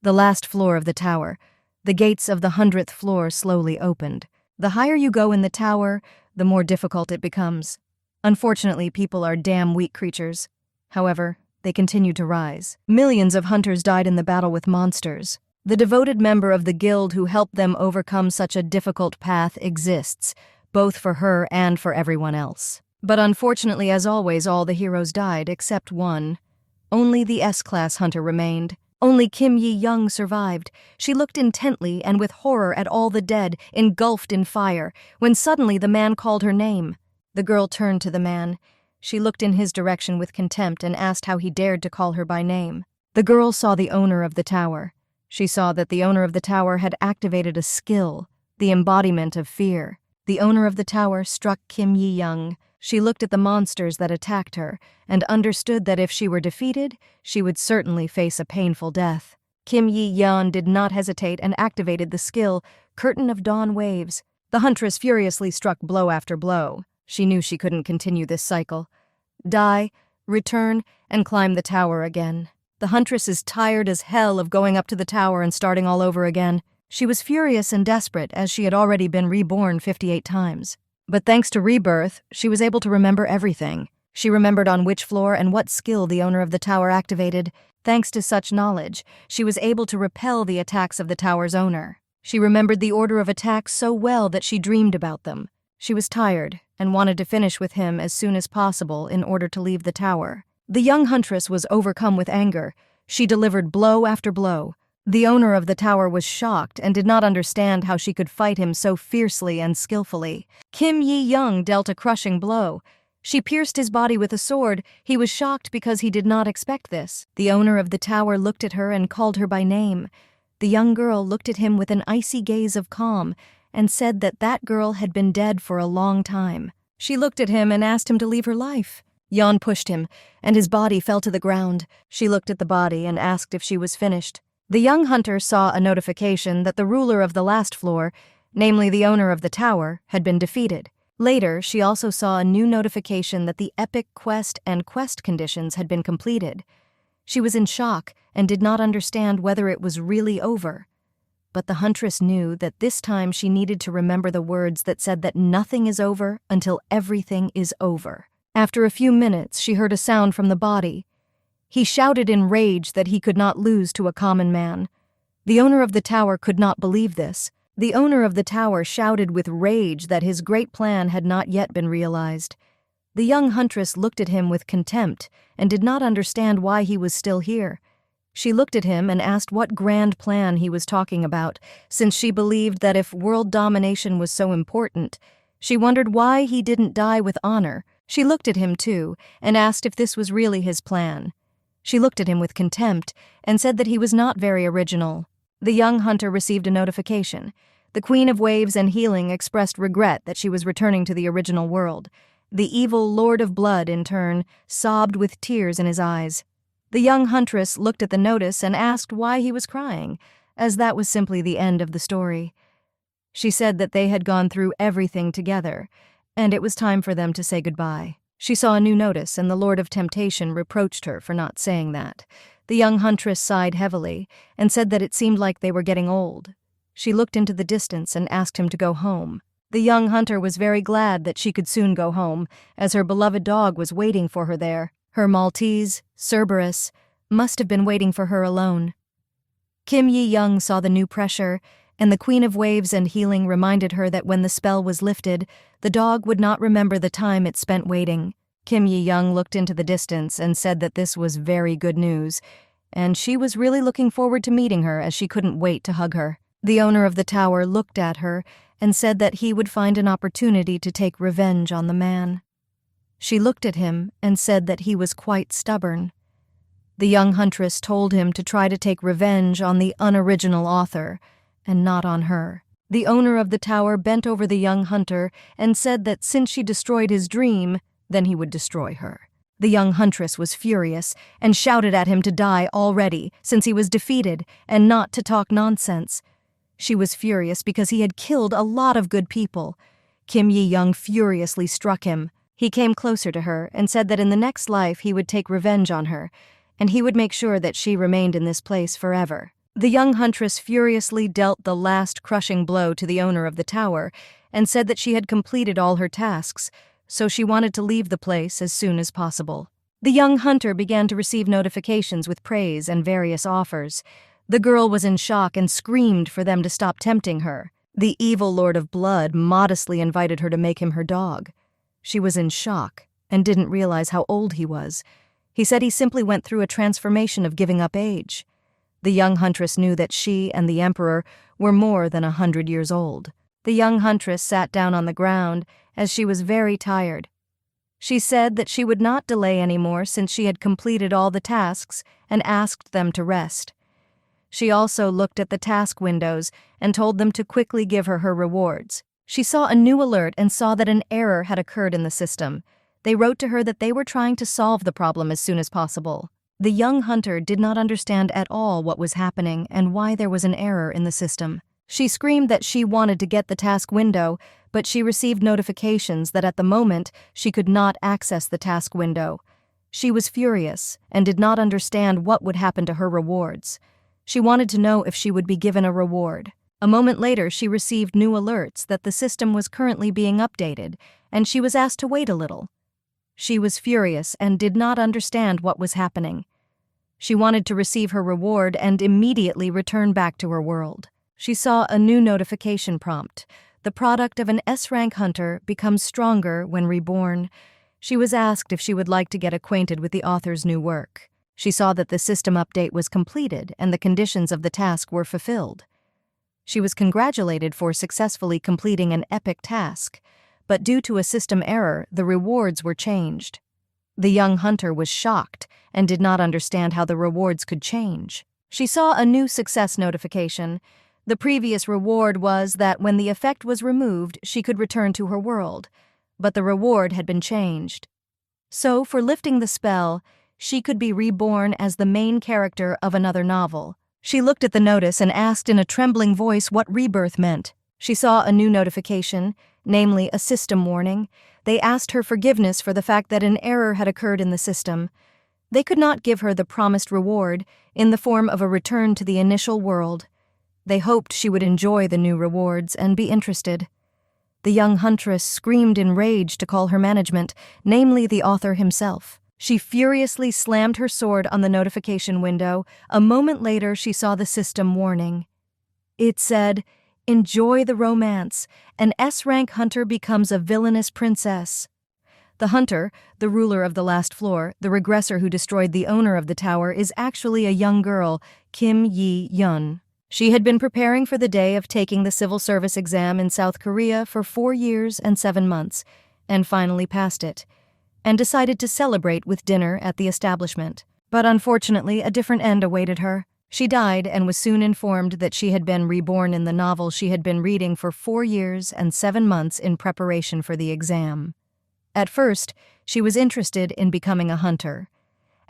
The last floor of the tower. The gates of the 100th floor slowly opened. The higher you go in the tower, the more difficult it becomes. Unfortunately, people are damn weak creatures. However, they continued to rise. Millions of hunters died in the battle with monsters. The devoted member of the guild who helped them overcome such a difficult path exists, both for her and for everyone else. But unfortunately, as always, all the heroes died except one. Only the S-class hunter remained. Only Kim Yi-young survived. She looked intently and with horror at all the dead, engulfed in fire, when suddenly the man called her name. The girl turned to the man. She looked in his direction with contempt and asked how he dared to call her by name. The girl saw the owner of the tower. She saw that the owner of the tower had activated a skill, the embodiment of fear. The owner of the tower struck Kim Yi-young. She looked at the monsters that attacked her and understood that if she were defeated, she would certainly face a painful death. Kim Yi-young did not hesitate and activated the skill, Curtain of Dawn Waves. The huntress furiously struck blow after blow. She knew she couldn't continue this cycle. Die, return, and climb the tower again. The huntress is tired as hell of going up to the tower and starting all over again. She was furious and desperate as she had already been reborn 58 times. But thanks to rebirth, she was able to remember everything. She remembered on which floor and what skill the owner of the tower activated. Thanks to such knowledge, she was able to repel the attacks of the tower's owner. She remembered the order of attack so well that she dreamed about them. She was tired and wanted to finish with him as soon as possible in order to leave the tower. The young huntress was overcome with anger. She delivered blow after blow. The owner of the tower was shocked and did not understand how she could fight him so fiercely and skillfully. Kim Yi-young dealt a crushing blow. She pierced his body with a sword. He was shocked because he did not expect this. The owner of the tower looked at her and called her by name. The young girl looked at him with an icy gaze of calm and said that that girl had been dead for a long time. She looked at him and asked him to leave her life. Yan pushed him, and his body fell to the ground. She looked at the body and asked if she was finished. The young hunter saw a notification that the ruler of the last floor, namely the owner of the tower, had been defeated. Later, she also saw a new notification that the epic quest and quest conditions had been completed. She was in shock and did not understand whether it was really over. But the huntress knew that this time she needed to remember the words that said that nothing is over until everything is over. After a few minutes, she heard a sound from the body. He shouted in rage that he could not lose to a common man. The owner of the tower could not believe this. The owner of the tower shouted with rage that his great plan had not yet been realized. The young huntress looked at him with contempt and did not understand why he was still here. She looked at him and asked what grand plan he was talking about, since she believed that if world domination was so important, she wondered why he didn't die with honor. She looked at him too and asked if this was really his plan. She looked at him with contempt and said that he was not very original. The young hunter received a notification. The Queen of Waves and Healing expressed regret that she was returning to the original world. The evil Lord of Blood, in turn, sobbed with tears in his eyes. The young huntress looked at the notice and asked why he was crying, as that was simply the end of the story. She said that they had gone through everything together, and it was time for them to say goodbye. She saw a new notice, and the Lord of Temptation reproached her for not saying that. The young huntress sighed heavily and said that it seemed like they were getting old. She looked into the distance and asked him to go home. The young hunter was very glad that she could soon go home, as her beloved dog was waiting for her there. Her Maltese, Cerberus, must have been waiting for her alone. Kim Yi-young saw the new pressure, and the Queen of Waves and Healing reminded her that when the spell was lifted, the dog would not remember the time it spent waiting. Kim Yi-young looked into the distance and said that this was very good news, and she was really looking forward to meeting her as she couldn't wait to hug her. The owner of the tower looked at her and said that he would find an opportunity to take revenge on the man. She looked at him and said that he was quite stubborn. The young huntress told him to try to take revenge on the unoriginal author, and not on her. The owner of the tower bent over the young hunter and said that since she destroyed his dream, then he would destroy her. The young huntress was furious and shouted at him to die already, since he was defeated, and not to talk nonsense. She was furious because he had killed a lot of good people. Kim Yi-young furiously struck him. He came closer to her and said that in the next life he would take revenge on her, and he would make sure that she remained in this place forever. The young huntress furiously dealt the last crushing blow to the owner of the tower and said that she had completed all her tasks, so she wanted to leave the place as soon as possible. The young hunter began to receive notifications with praise and various offers. The girl was in shock and screamed for them to stop tempting her. The evil Lord of Blood modestly invited her to make him her dog. She was in shock and didn't realize how old he was. He said he simply went through a transformation of giving up age. The young huntress knew that she and the emperor were more than 100 years old. The young huntress sat down on the ground as she was very tired. She said that she would not delay anymore since she had completed all the tasks and asked them to rest. She also looked at the task windows and told them to quickly give her her rewards. She saw a new alert and saw that an error had occurred in the system. They wrote to her that they were trying to solve the problem as soon as possible. The young hunter did not understand at all what was happening and why there was an error in the system. She screamed that she wanted to get the task window, but she received notifications that at the moment she could not access the task window. She was furious and did not understand what would happen to her rewards. She wanted to know if she would be given a reward. A moment later, she received new alerts that the system was currently being updated, and she was asked to wait a little. She was furious and did not understand what was happening. She wanted to receive her reward and immediately return back to her world. She saw a new notification prompt. The product of an S-rank hunter becomes stronger when reborn. She was asked if she would like to get acquainted with the author's new work. She saw that the system update was completed and the conditions of the task were fulfilled. She was congratulated for successfully completing an epic task, but due to a system error, the rewards were changed. The young hunter was shocked and did not understand how the rewards could change. She saw a new success notification. The previous reward was that when the effect was removed, she could return to her world, but the reward had been changed. So, for lifting the spell, she could be reborn as the main character of another novel. She looked at the notice and asked in a trembling voice what rebirth meant. She saw a new notification, namely a system warning. They asked her forgiveness for the fact that an error had occurred in the system. They could not give her the promised reward in the form of a return to the initial world. They hoped she would enjoy the new rewards and be interested. The young huntress screamed in rage to call her management, namely the author himself. She furiously slammed her sword on the notification window. A moment later, she saw the system warning. It said, "Enjoy the romance. An S-rank hunter becomes a villainous princess." The hunter, the ruler of the last floor, the regressor who destroyed the owner of the tower, is actually a young girl, Kim Yi-yeon. She had been preparing for the day of taking the civil service exam in South Korea for 4 years and 7 months, and finally passed it, and decided to celebrate with dinner at the establishment. But unfortunately, a different end awaited her. She died and was soon informed that she had been reborn in the novel she had been reading for 4 years and 7 months in preparation for the exam. At first, she was interested in becoming a hunter.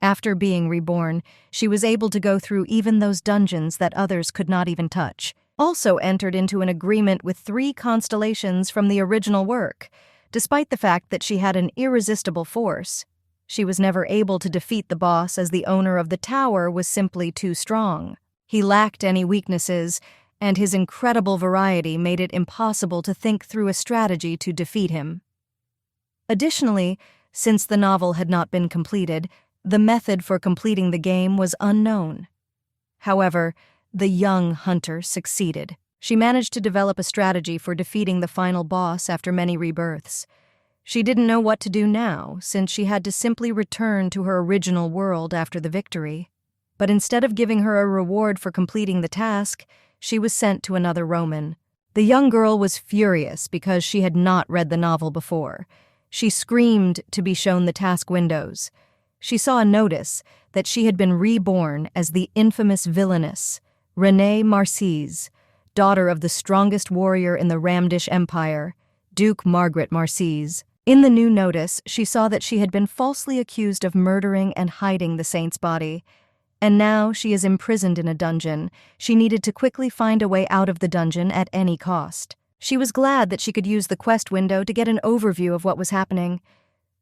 After being reborn, she was able to go through even those dungeons that others could not even touch. Also entered into an agreement with 3 constellations from the original work. Despite the fact that she had an irresistible force, she was never able to defeat the boss as the owner of the tower was simply too strong. He lacked any weaknesses, and his incredible variety made it impossible to think through a strategy to defeat him. Additionally, since the novel had not been completed, the method for completing the game was unknown. However, the young hunter succeeded. She managed to develop a strategy for defeating the final boss after many rebirths. She didn't know what to do now, since she had to simply return to her original world after the victory. But instead of giving her a reward for completing the task, she was sent to another Roman. The young girl was furious because she had not read the novel before. She screamed to be shown the task windows. She saw a notice that she had been reborn as the infamous villainess, Renée Marcise, daughter of the strongest warrior in the Ramdish Empire, Duke Margaret Marcise. In the new notice, she saw that she had been falsely accused of murdering and hiding the saint's body, and now she is imprisoned in a dungeon. She needed to quickly find a way out of the dungeon at any cost. She was glad that she could use the quest window to get an overview of what was happening.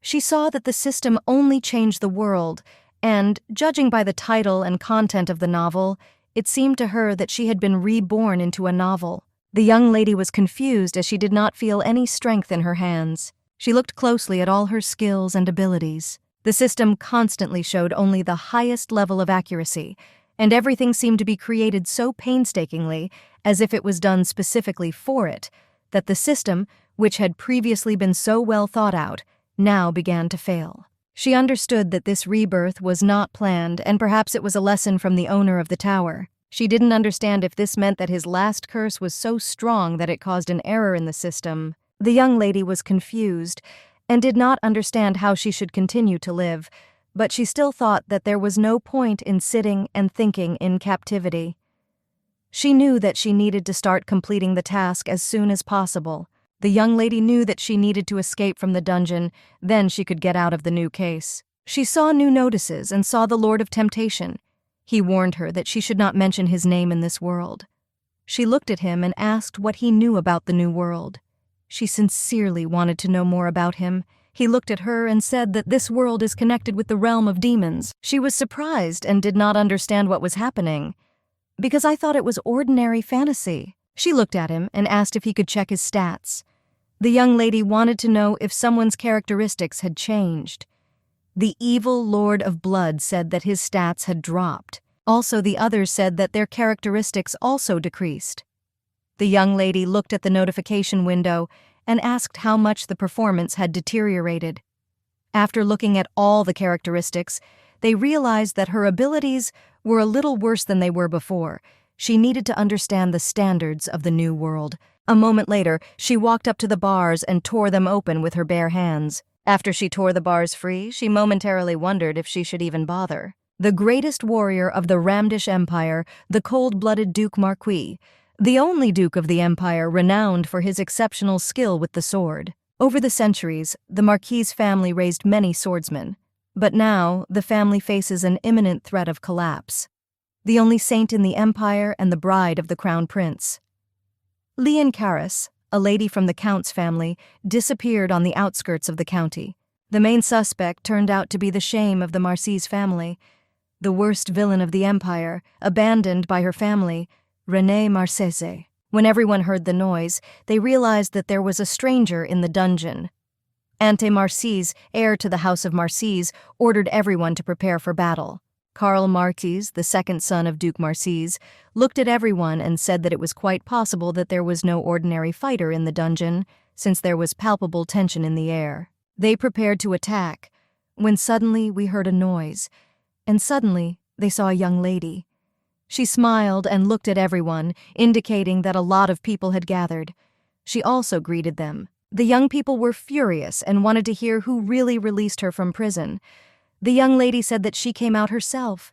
She saw that the system only changed the world, and, judging by the title and content of the novel, It seemed to her that she had been reborn into a novel. The young lady was confused as she did not feel any strength in her hands. She looked closely at all her skills and abilities. The system constantly showed only the highest level of accuracy, and everything seemed to be created so painstakingly, as if it was done specifically for it, that the system, which had previously been so well thought out, now began to fail. She understood that this rebirth was not planned, and perhaps it was a lesson from the owner of the tower. She didn't understand if this meant that his last curse was so strong that it caused an error in the system. The young lady was confused and did not understand how she should continue to live, but she still thought that there was no point in sitting and thinking in captivity. She knew that she needed to start completing the task as soon as possible. The young lady knew that she needed to escape from the dungeon, then she could get out of the new case. She saw new notices and saw the Lord of Temptation. He warned her that she should not mention his name in this world. She looked at him and asked what he knew about the new world. She sincerely wanted to know more about him. He looked at her and said that this world is connected with the realm of demons. She was surprised and did not understand what was happening. Because I thought it was ordinary fantasy. She looked at him and asked if he could check his stats. The young lady wanted to know if someone's characteristics had changed. The evil Lord of Blood said that his stats had dropped. Also, the others said that their characteristics also decreased. The young lady looked at the notification window and asked how much the performance had deteriorated. After looking at all the characteristics, they realized that her abilities were a little worse than they were before. She needed to understand the standards of the new world. A moment later, she walked up to the bars and tore them open with her bare hands. After she tore the bars free, she momentarily wondered if she should even bother. The greatest warrior of the Ramdish Empire, the cold-blooded Duke Marquis, the only duke of the empire renowned for his exceptional skill with the sword. Over the centuries, the Marquis' family raised many swordsmen, but now the family faces an imminent threat of collapse. The only saint in the empire and the bride of the crown prince. Leon Caris, a lady from the count's family, disappeared on the outskirts of the county. The main suspect turned out to be the shame of the Marquis family, the worst villain of the empire, abandoned by her family, Renée Marcese. When everyone heard the noise, they realized that there was a stranger in the dungeon. Ante Marcis, heir to the House of Marcis, ordered everyone to prepare for battle. Karl Marquis, the second son of Duke Marcis, looked at everyone and said that it was quite possible that there was no ordinary fighter in the dungeon, since there was palpable tension in the air. They prepared to attack, when suddenly we heard a noise, and suddenly they saw a young lady. She smiled and looked at everyone, indicating that a lot of people had gathered. She also greeted them. The young people were furious and wanted to hear who really released her from prison. The young lady said that she came out herself.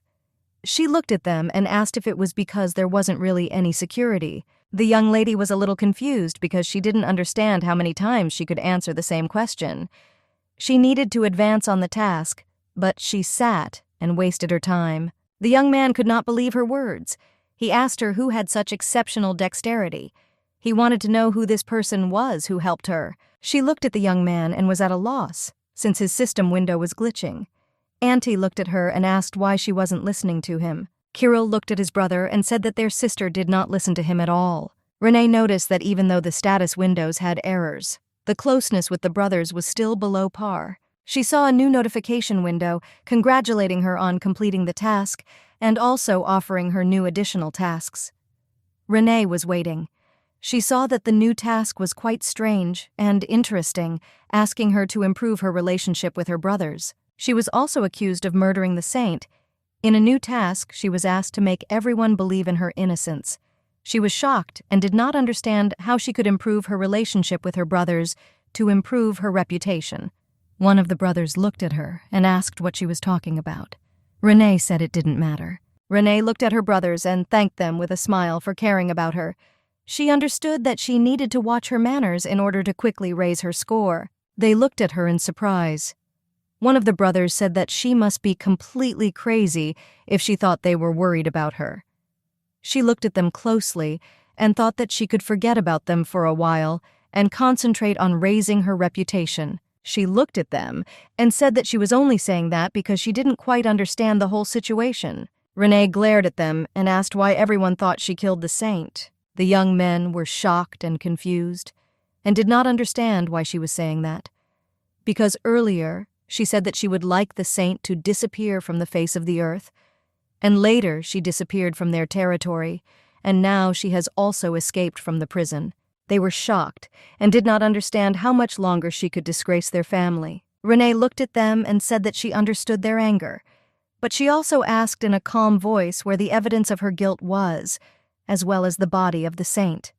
She looked at them and asked if it was because there wasn't really any security. The young lady was a little confused because she didn't understand how many times she could answer the same question. She needed to advance on the task, but she sat and wasted her time. The young man could not believe her words. He asked her who had such exceptional dexterity. He wanted to know who this person was who helped her. She looked at the young man and was at a loss, since his system window was glitching. Auntie looked at her and asked why she wasn't listening to him. Kirill looked at his brother and said that their sister did not listen to him at all. Renée noticed that even though the status windows had errors, the closeness with the brothers was still below par. She saw a new notification window congratulating her on completing the task and also offering her new additional tasks. Renée was waiting. She saw that the new task was quite strange and interesting, asking her to improve her relationship with her brothers. She was also accused of murdering the saint. In a new task, she was asked to make everyone believe in her innocence. She was shocked and did not understand how she could improve her relationship with her brothers to improve her reputation. One of the brothers looked at her and asked what she was talking about. Renée said it didn't matter. Renée looked at her brothers and thanked them with a smile for caring about her. She understood that she needed to watch her manners in order to quickly raise her score. They looked at her in surprise. One of the brothers said that she must be completely crazy if she thought they were worried about her. She looked at them closely and thought that she could forget about them for a while and concentrate on raising her reputation. She looked at them and said that she was only saying that because she didn't quite understand the whole situation. Renee glared at them and asked why everyone thought she killed the saint. The young men were shocked and confused, and did not understand why she was saying that. Because earlier, she said that she would like the saint to disappear from the face of the earth, and later she disappeared from their territory, and now she has also escaped from the prison. They were shocked and did not understand how much longer she could disgrace their family. Renee looked at them and said that she understood their anger, but she also asked in a calm voice where the evidence of her guilt was, as well as the body of the saint.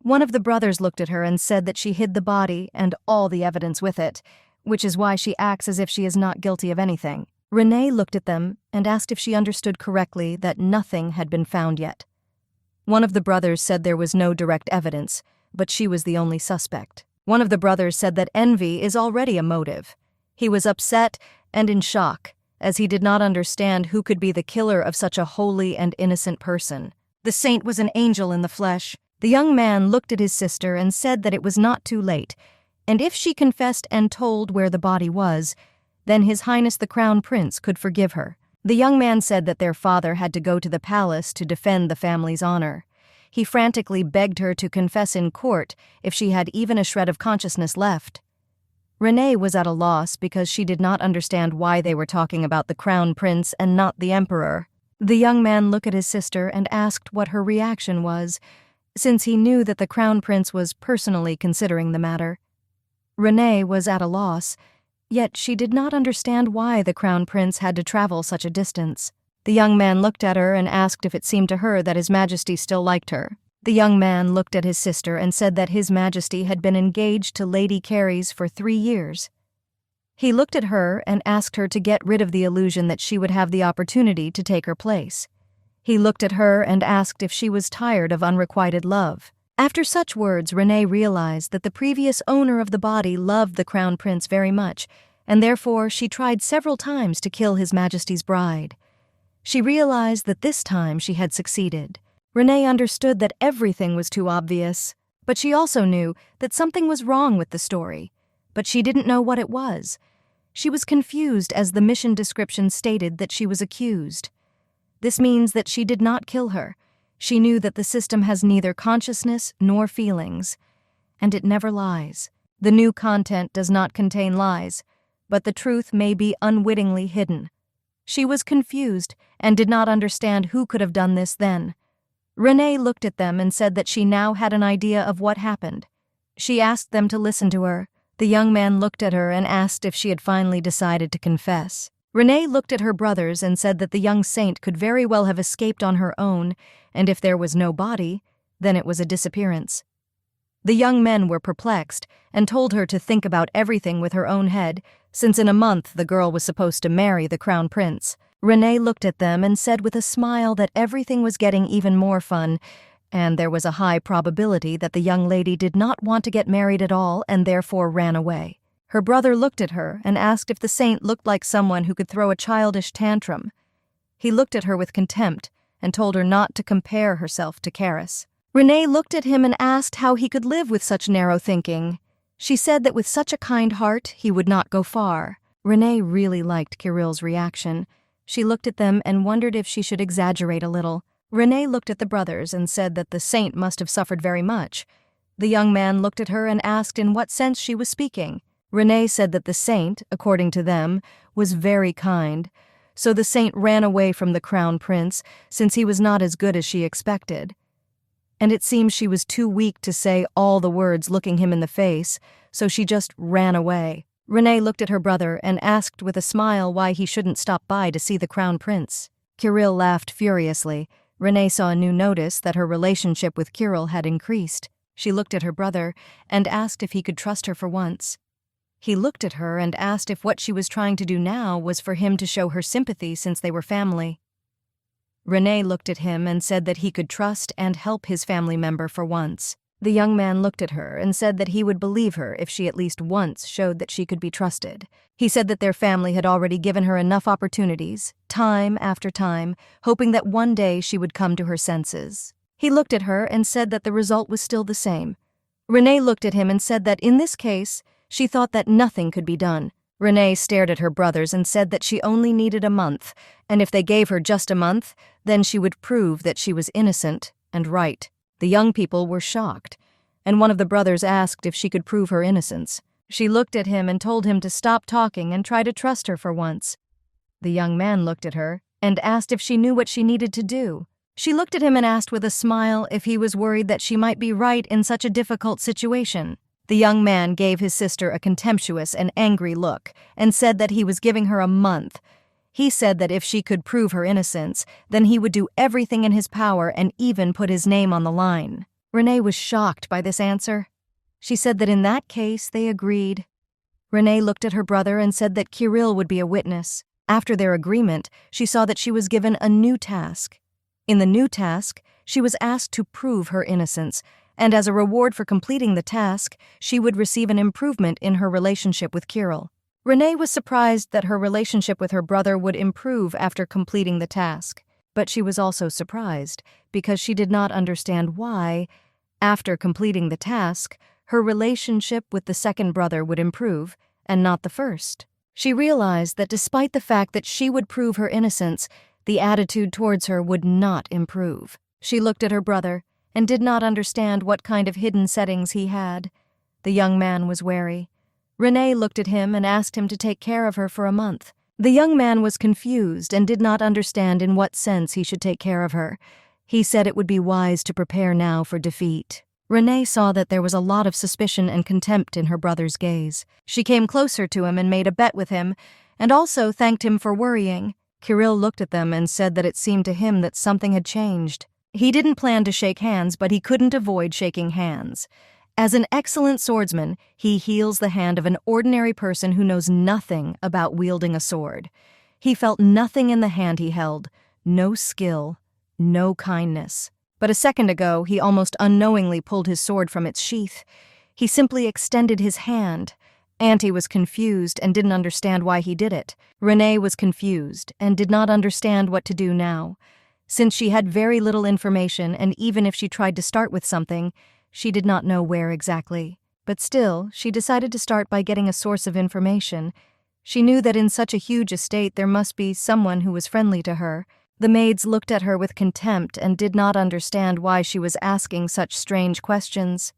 One of the brothers looked at her and said that she hid the body and all the evidence with it, which is why she acts as if she is not guilty of anything. Renee looked at them and asked if she understood correctly that nothing had been found yet. One of the brothers said there was no direct evidence, but she was the only suspect. One of the brothers said that envy is already a motive. He was upset and in shock, as he did not understand who could be the killer of such a holy and innocent person. The saint was an angel in the flesh. The young man looked at his sister and said that it was not too late, and if she confessed and told where the body was, then His Highness the Crown Prince could forgive her. The young man said that their father had to go to the palace to defend the family's honor. He frantically begged her to confess in court if she had even a shred of consciousness left. Renee was at a loss because she did not understand why they were talking about the Crown Prince and not the Emperor. The young man looked at his sister and asked what her reaction was, since he knew that the Crown Prince was personally considering the matter. Renee was at a loss, yet she did not understand why the Crown Prince had to travel such a distance. The young man looked at her and asked if it seemed to her that His Majesty still liked her. The young man looked at his sister and said that His Majesty had been engaged to Lady Carries for 3 years. He looked at her and asked her to get rid of the illusion that she would have the opportunity to take her place. He looked at her and asked if she was tired of unrequited love. After such words, Renee realized that the previous owner of the body loved the Crown Prince very much, and therefore she tried several times to kill His Majesty's bride. She realized that this time she had succeeded. Renee understood that everything was too obvious, but she also knew that something was wrong with the story, but she didn't know what it was. She was confused as the mission description stated that she was accused. This means that she did not kill her. She knew that the system has neither consciousness nor feelings, and it never lies. The new content does not contain lies, but the truth may be unwittingly hidden. She was confused and did not understand who could have done this then. Renee looked at them and said that she now had an idea of what happened. She asked them to listen to her. The young man looked at her and asked if she had finally decided to confess. Renee looked at her brothers and said that the young saint could very well have escaped on her own, and if there was no body, then it was a disappearance. The young men were perplexed and told her to think about everything with her own head, since in a month the girl was supposed to marry the Crown Prince. Renee looked at them and said with a smile that everything was getting even more fun, and there was a high probability that the young lady did not want to get married at all and therefore ran away. Her brother looked at her and asked if the saint looked like someone who could throw a childish tantrum. He looked at her with contempt and told her not to compare herself to Karis. Renee looked at him and asked how he could live with such narrow thinking. She said that with such a kind heart, he would not go far. Renee really liked Kirill's reaction. She looked at them and wondered if she should exaggerate a little. Renee looked at the brothers and said that the saint must have suffered very much. The young man looked at her and asked in what sense she was speaking. Renee said that the saint, according to them, was very kind, so the saint ran away from the Crown Prince since he was not as good as she expected. And it seems she was too weak to say all the words looking him in the face, so she just ran away. Renee looked at her brother and asked with a smile why he shouldn't stop by to see the Crown Prince. Kirill laughed furiously. Renee saw a new notice that her relationship with Kirill had increased. She looked at her brother and asked if he could trust her for once. He looked at her and asked if what she was trying to do now was for him to show her sympathy since they were family. Renee looked at him and said that he could trust and help his family member for once. The young man looked at her and said that he would believe her if she at least once showed that she could be trusted. He said that their family had already given her enough opportunities, time after time, hoping that one day she would come to her senses. He looked at her and said that the result was still the same. Renee looked at him and said that in this case, she thought that nothing could be done. Renee stared at her brothers and said that she only needed a month, and if they gave her just a month, then she would prove that she was innocent and right. The young people were shocked, and one of the brothers asked if she could prove her innocence. She looked at him and told him to stop talking and try to trust her for once. The young man looked at her and asked if she knew what she needed to do. She looked at him and asked with a smile if he was worried that she might be right in such a difficult situation. The young man gave his sister a contemptuous and angry look and said that he was giving her a month. He said that if she could prove her innocence, then he would do everything in his power and even put his name on the line. Renee was shocked by this answer. She said that in that case they agreed. Renee looked at her brother and said that Kirill would be a witness. After their agreement, she saw that she was given a new task. In the new task, she was asked to prove her innocence, and as a reward for completing the task, she would receive an improvement in her relationship with Kirill. Renee was surprised that her relationship with her brother would improve after completing the task, but she was also surprised because she did not understand why, after completing the task, her relationship with the second brother would improve and not the first. She realized that despite the fact that she would prove her innocence, the attitude towards her would not improve. She looked at her brother and did not understand what kind of hidden settings he had. The young man was wary. Renee looked at him and asked him to take care of her for a month. The young man was confused and did not understand in what sense he should take care of her. He said it would be wise to prepare now for defeat. Renee saw that there was a lot of suspicion and contempt in her brother's gaze. She came closer to him and made a bet with him, and also thanked him for worrying. Kirill looked at them and said that it seemed to him that something had changed. He didn't plan to shake hands, but he couldn't avoid shaking hands. As an excellent swordsman, he heals the hand of an ordinary person who knows nothing about wielding a sword. He felt nothing in the hand he held, no skill, no kindness. But a second ago, he almost unknowingly pulled his sword from its sheath. He simply extended his hand. Auntie was confused and didn't understand why he did it. Renee was confused and did not understand what to do now. Since she had very little information, and even if she tried to start with something, she did not know where exactly. But still, she decided to start by getting a source of information. She knew that in such a huge estate there must be someone who was friendly to her. The maids looked at her with contempt and did not understand why she was asking such strange questions.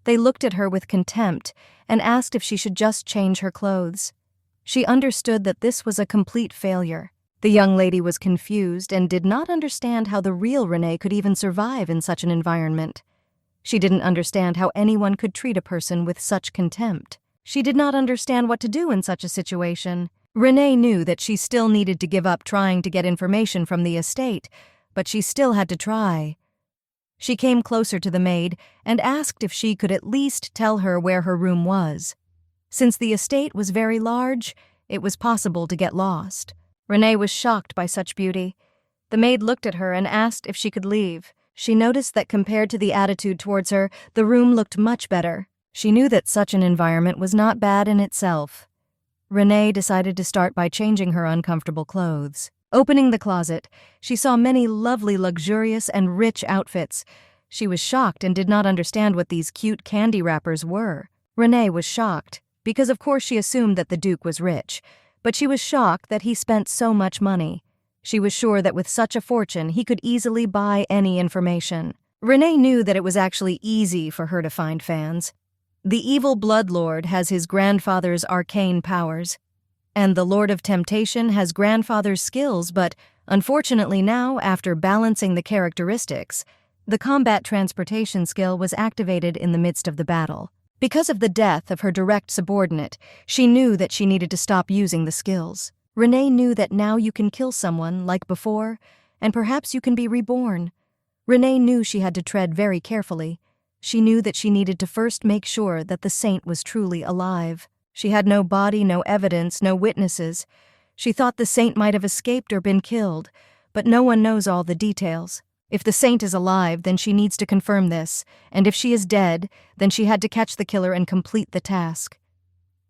They looked at her with contempt and asked if she should just change her clothes. She understood that this was a complete failure. The young lady was confused and did not understand how the real Renee could even survive in such an environment. She didn't understand how anyone could treat a person with such contempt. She did not understand what to do in such a situation. Renee knew that she still needed to give up trying to get information from the estate, but she still had to try. She came closer to the maid and asked if she could at least tell her where her room was. Since the estate was very large, it was possible to get lost. Renee was shocked by such beauty. The maid looked at her and asked if she could leave. She noticed that compared to the attitude towards her, the room looked much better. She knew that such an environment was not bad in itself. Renee decided to start by changing her uncomfortable clothes. Opening the closet, she saw many lovely, luxurious, and rich outfits. She was shocked and did not understand what these cute candy wrappers were. Renee was shocked, because of course she assumed that the Duke was rich, but she was shocked that he spent so much money. She was sure that with such a fortune, he could easily buy any information. Renee knew that it was actually easy for her to find fans. The evil Bloodlord has his grandfather's arcane powers, and the Lord of Temptation has grandfather's skills, but unfortunately now, after balancing the characteristics, the combat transportation skill was activated in the midst of the battle. Because of the death of her direct subordinate, she knew that she needed to stop using the skills. Renee knew that now you can kill someone like before, and perhaps you can be reborn. Renee knew she had to tread very carefully. She knew that she needed to first make sure that the saint was truly alive. She had no body, no evidence, no witnesses. She thought the saint might have escaped or been killed, but no one knows all the details. If the saint is alive, then she needs to confirm this, and if she is dead, then she had to catch the killer and complete the task.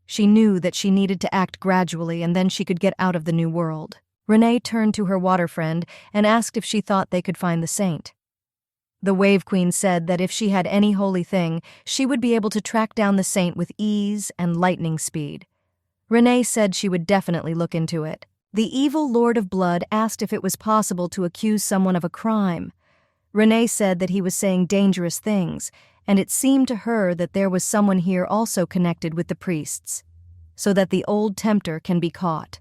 She knew that she needed to act gradually and then she could get out of the new world. Renee turned to her water friend and asked if she thought they could find the saint. The Wave Queen said that if she had any holy thing, she would be able to track down the saint with ease and lightning speed. Renee said she would definitely look into it. The evil Lord of Blood asked if it was possible to accuse someone of a crime. Renee said that he was saying dangerous things, and it seemed to her that there was someone here also connected with the priests, so that the old tempter can be caught.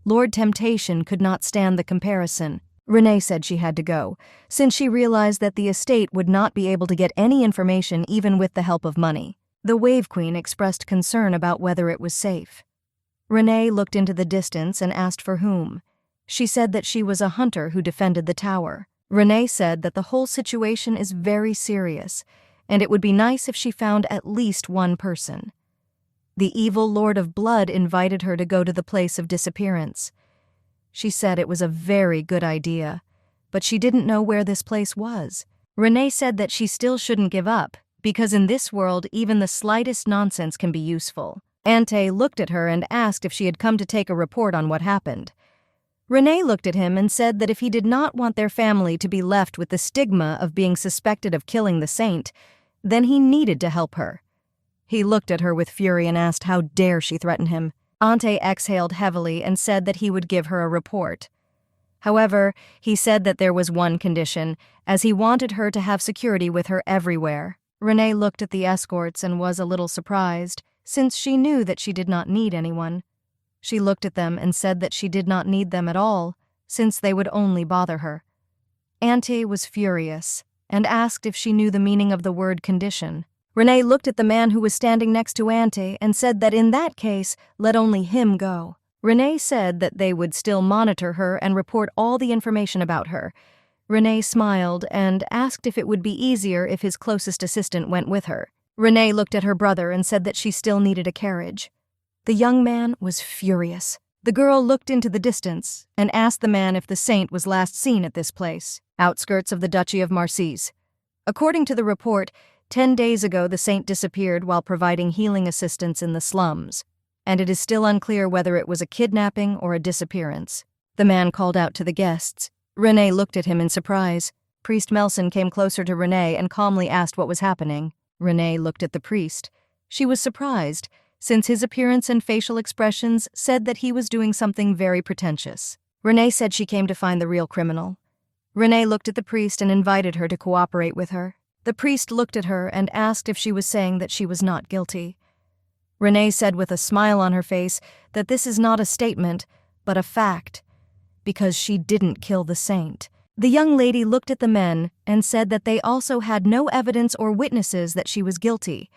Lord Temptation could not stand the comparison. Renee said she had to go, since she realized that the estate would not be able to get any information even with the help of money. The Wave Queen expressed concern about whether it was safe. Renee looked into the distance and asked for whom. She said that she was a hunter who defended the tower. Renee said that the whole situation is very serious, and it would be nice if she found at least one person. The evil Lord of Blood invited her to go to the place of disappearance. She said it was a very good idea, but she didn't know where this place was. Renee said that she still shouldn't give up, because in this world even the slightest nonsense can be useful. Ante looked at her and asked if she had come to take a report on what happened. Renee looked at him and said that if he did not want their family to be left with the stigma of being suspected of killing the saint, then he needed to help her. He looked at her with fury and asked how dare she threaten him. Ante exhaled heavily and said that he would give her a report. However, he said that there was one condition, as he wanted her to have security with her everywhere. Renee looked at the escorts and was a little surprised, since she knew that she did not need anyone. She looked at them and said that she did not need them at all, since they would only bother her. Ante was furious and asked if she knew the meaning of the word condition. Renee looked at the man who was standing next to Ante and said that in that case, let only him go. Renee said that they would still monitor her and report all the information about her. Renee smiled and asked if it would be easier if his closest assistant went with her. Renee looked at her brother and said that she still needed a carriage. The young man was furious. The girl looked into the distance and asked the man if the saint was last seen at this place, outskirts of the Duchy of Marseilles. According to the report, 10 days ago the saint disappeared while providing healing assistance in the slums, and it is still unclear whether it was a kidnapping or a disappearance. The man called out to the guests. Renee looked at him in surprise. Priest Melson came closer to Renee and calmly asked what was happening. Renee looked at the priest. She was surprised, since his appearance and facial expressions said that he was doing something very pretentious. Renee said she came to find the real criminal. Renee looked at the priest and invited her to cooperate with her. The priest looked at her and asked if she was saying that she was not guilty. Renee said with a smile on her face that this is not a statement, but a fact, because she didn't kill the saint. The young lady looked at the men and said that they also had no evidence or witnesses that she was guilty,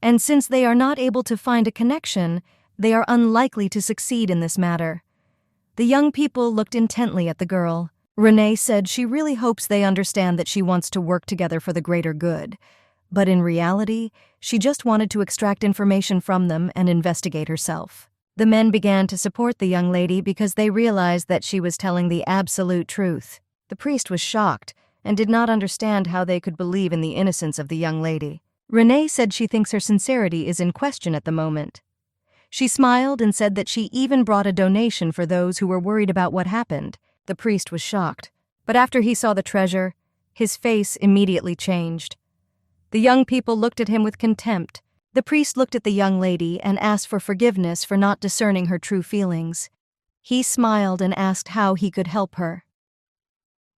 and since they are not able to find a connection, they are unlikely to succeed in this matter. The young people looked intently at the girl. Renee said she really hopes they understand that she wants to work together for the greater good, but in reality, she just wanted to extract information from them and investigate herself. The men began to support the young lady because they realized that she was telling the absolute truth. The priest was shocked and did not understand how they could believe in the innocence of the young lady. Renee said she thinks her sincerity is in question at the moment. She smiled and said that she even brought a donation for those who were worried about what happened. The priest was shocked, but after he saw the treasure, his face immediately changed. The young people looked at him with contempt. The priest looked at the young lady and asked for forgiveness for not discerning her true feelings. He smiled and asked how he could help her.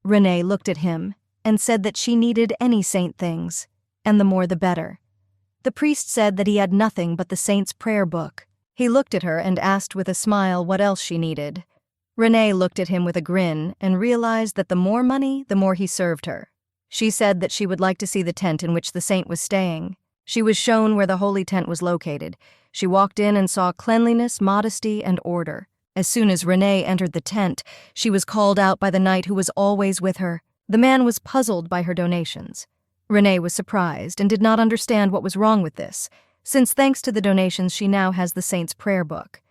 Renee looked at him and said that she needed any saint things, and the more the better. The priest said that he had nothing but the saint's prayer book. He looked at her and asked with a smile what else she needed. Renee looked at him with a grin and realized that the more money, the more he served her. She said that she would like to see the tent in which the saint was staying. She was shown where the holy tent was located. She walked in and saw cleanliness, modesty, and order. As soon as Renee entered the tent, she was called out by the knight who was always with her. The man was puzzled by her donations. Renee was surprised and did not understand what was wrong with this, since thanks to the donations she now has the saint's prayer book.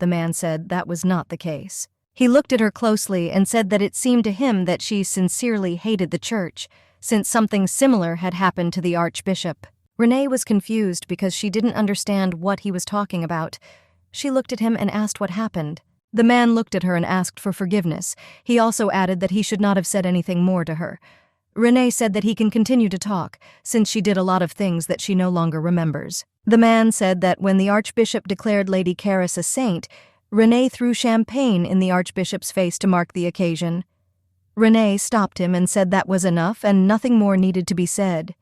The man said that was not the case. He looked at her closely and said that it seemed to him that she sincerely hated the church, since something similar had happened to the archbishop. Renee was confused because she didn't understand what he was talking about. She looked at him and asked what happened. The man looked at her and asked for forgiveness. He also added that he should not have said anything more to her. Renee said that he can continue to talk, since she did a lot of things that she no longer remembers. The man said that when the Archbishop declared Lady Caris a saint, Renee threw champagne in the Archbishop's face to mark the occasion. Renee stopped him and said that was enough and nothing more needed to be said.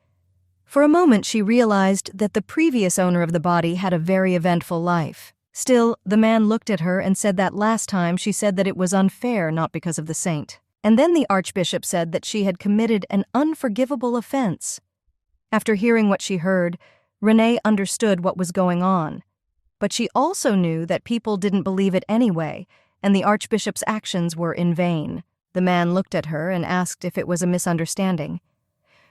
For a moment she realized that the previous owner of the body had a very eventful life. Still, the man looked at her and said that last time she said that it was unfair not because of the saint. And then the Archbishop said that she had committed an unforgivable offense. After hearing what she heard, Renee understood what was going on. But she also knew that people didn't believe it anyway, and the Archbishop's actions were in vain. The man looked at her and asked if it was a misunderstanding.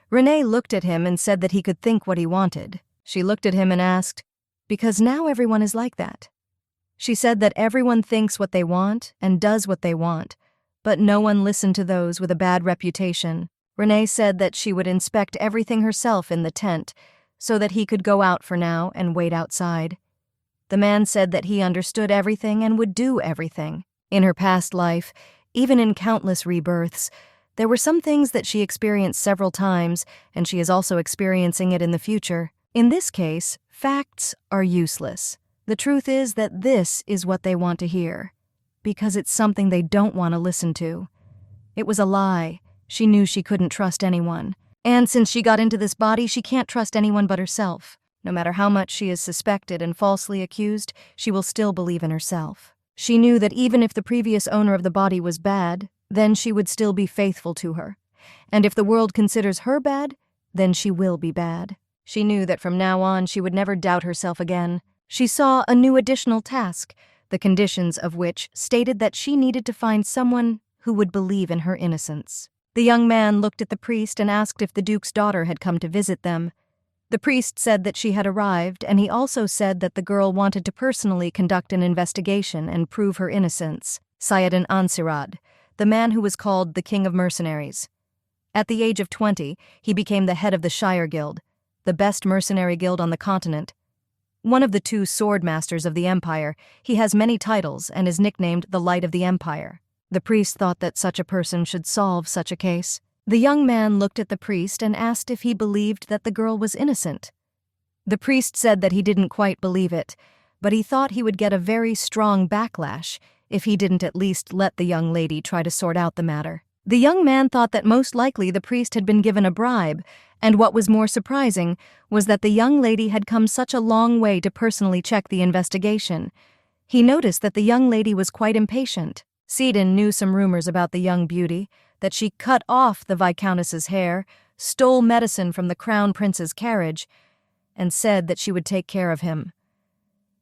Renee looked at him and said that he could think what he wanted. She looked at him and asked, "Because now everyone is like that." She said that everyone thinks what they want and does what they want, but no one listened to those with a bad reputation. Renee said that she would inspect everything herself in the tent, so that he could go out for now and wait outside. The man said that he understood everything and would do everything. In her past life, even in countless rebirths, there were some things that she experienced several times, and she is also experiencing it in the future. In this case, facts are useless. The truth is that this is what they want to hear, because it's something they don't want to listen to. It was a lie. She knew she couldn't trust anyone. And since she got into this body, she can't trust anyone but herself. No matter how much she is suspected and falsely accused, she will still believe in herself. She knew that even if the previous owner of the body was bad, then she would still be faithful to her. And if the world considers her bad, then she will be bad. She knew that from now on she would never doubt herself again. She saw a new additional task, the conditions of which stated that she needed to find someone who would believe in her innocence. The young man looked at the priest and asked if the Duke's daughter had come to visit them. The priest said that she had arrived, and he also said that the girl wanted to personally conduct an investigation and prove her innocence. Sayadin Ansirad, the man who was called the King of Mercenaries. At the age of 20, he became the head of the Shire Guild, the best mercenary guild on the continent. One of the two sword masters of the Empire, he has many titles and is nicknamed the Light of the Empire. The priest thought that such a person should solve such a case. The young man looked at the priest and asked if he believed that the girl was innocent. The priest said that he didn't quite believe it, but he thought he would get a very strong backlash if he didn't at least let the young lady try to sort out the matter. The young man thought that most likely the priest had been given a bribe, and what was more surprising was that the young lady had come such a long way to personally check the investigation. He noticed that the young lady was quite impatient. Sidon knew some rumors about the young beauty, that she cut off the Viscountess's hair, stole medicine from the Crown Prince's carriage, and said that she would take care of him.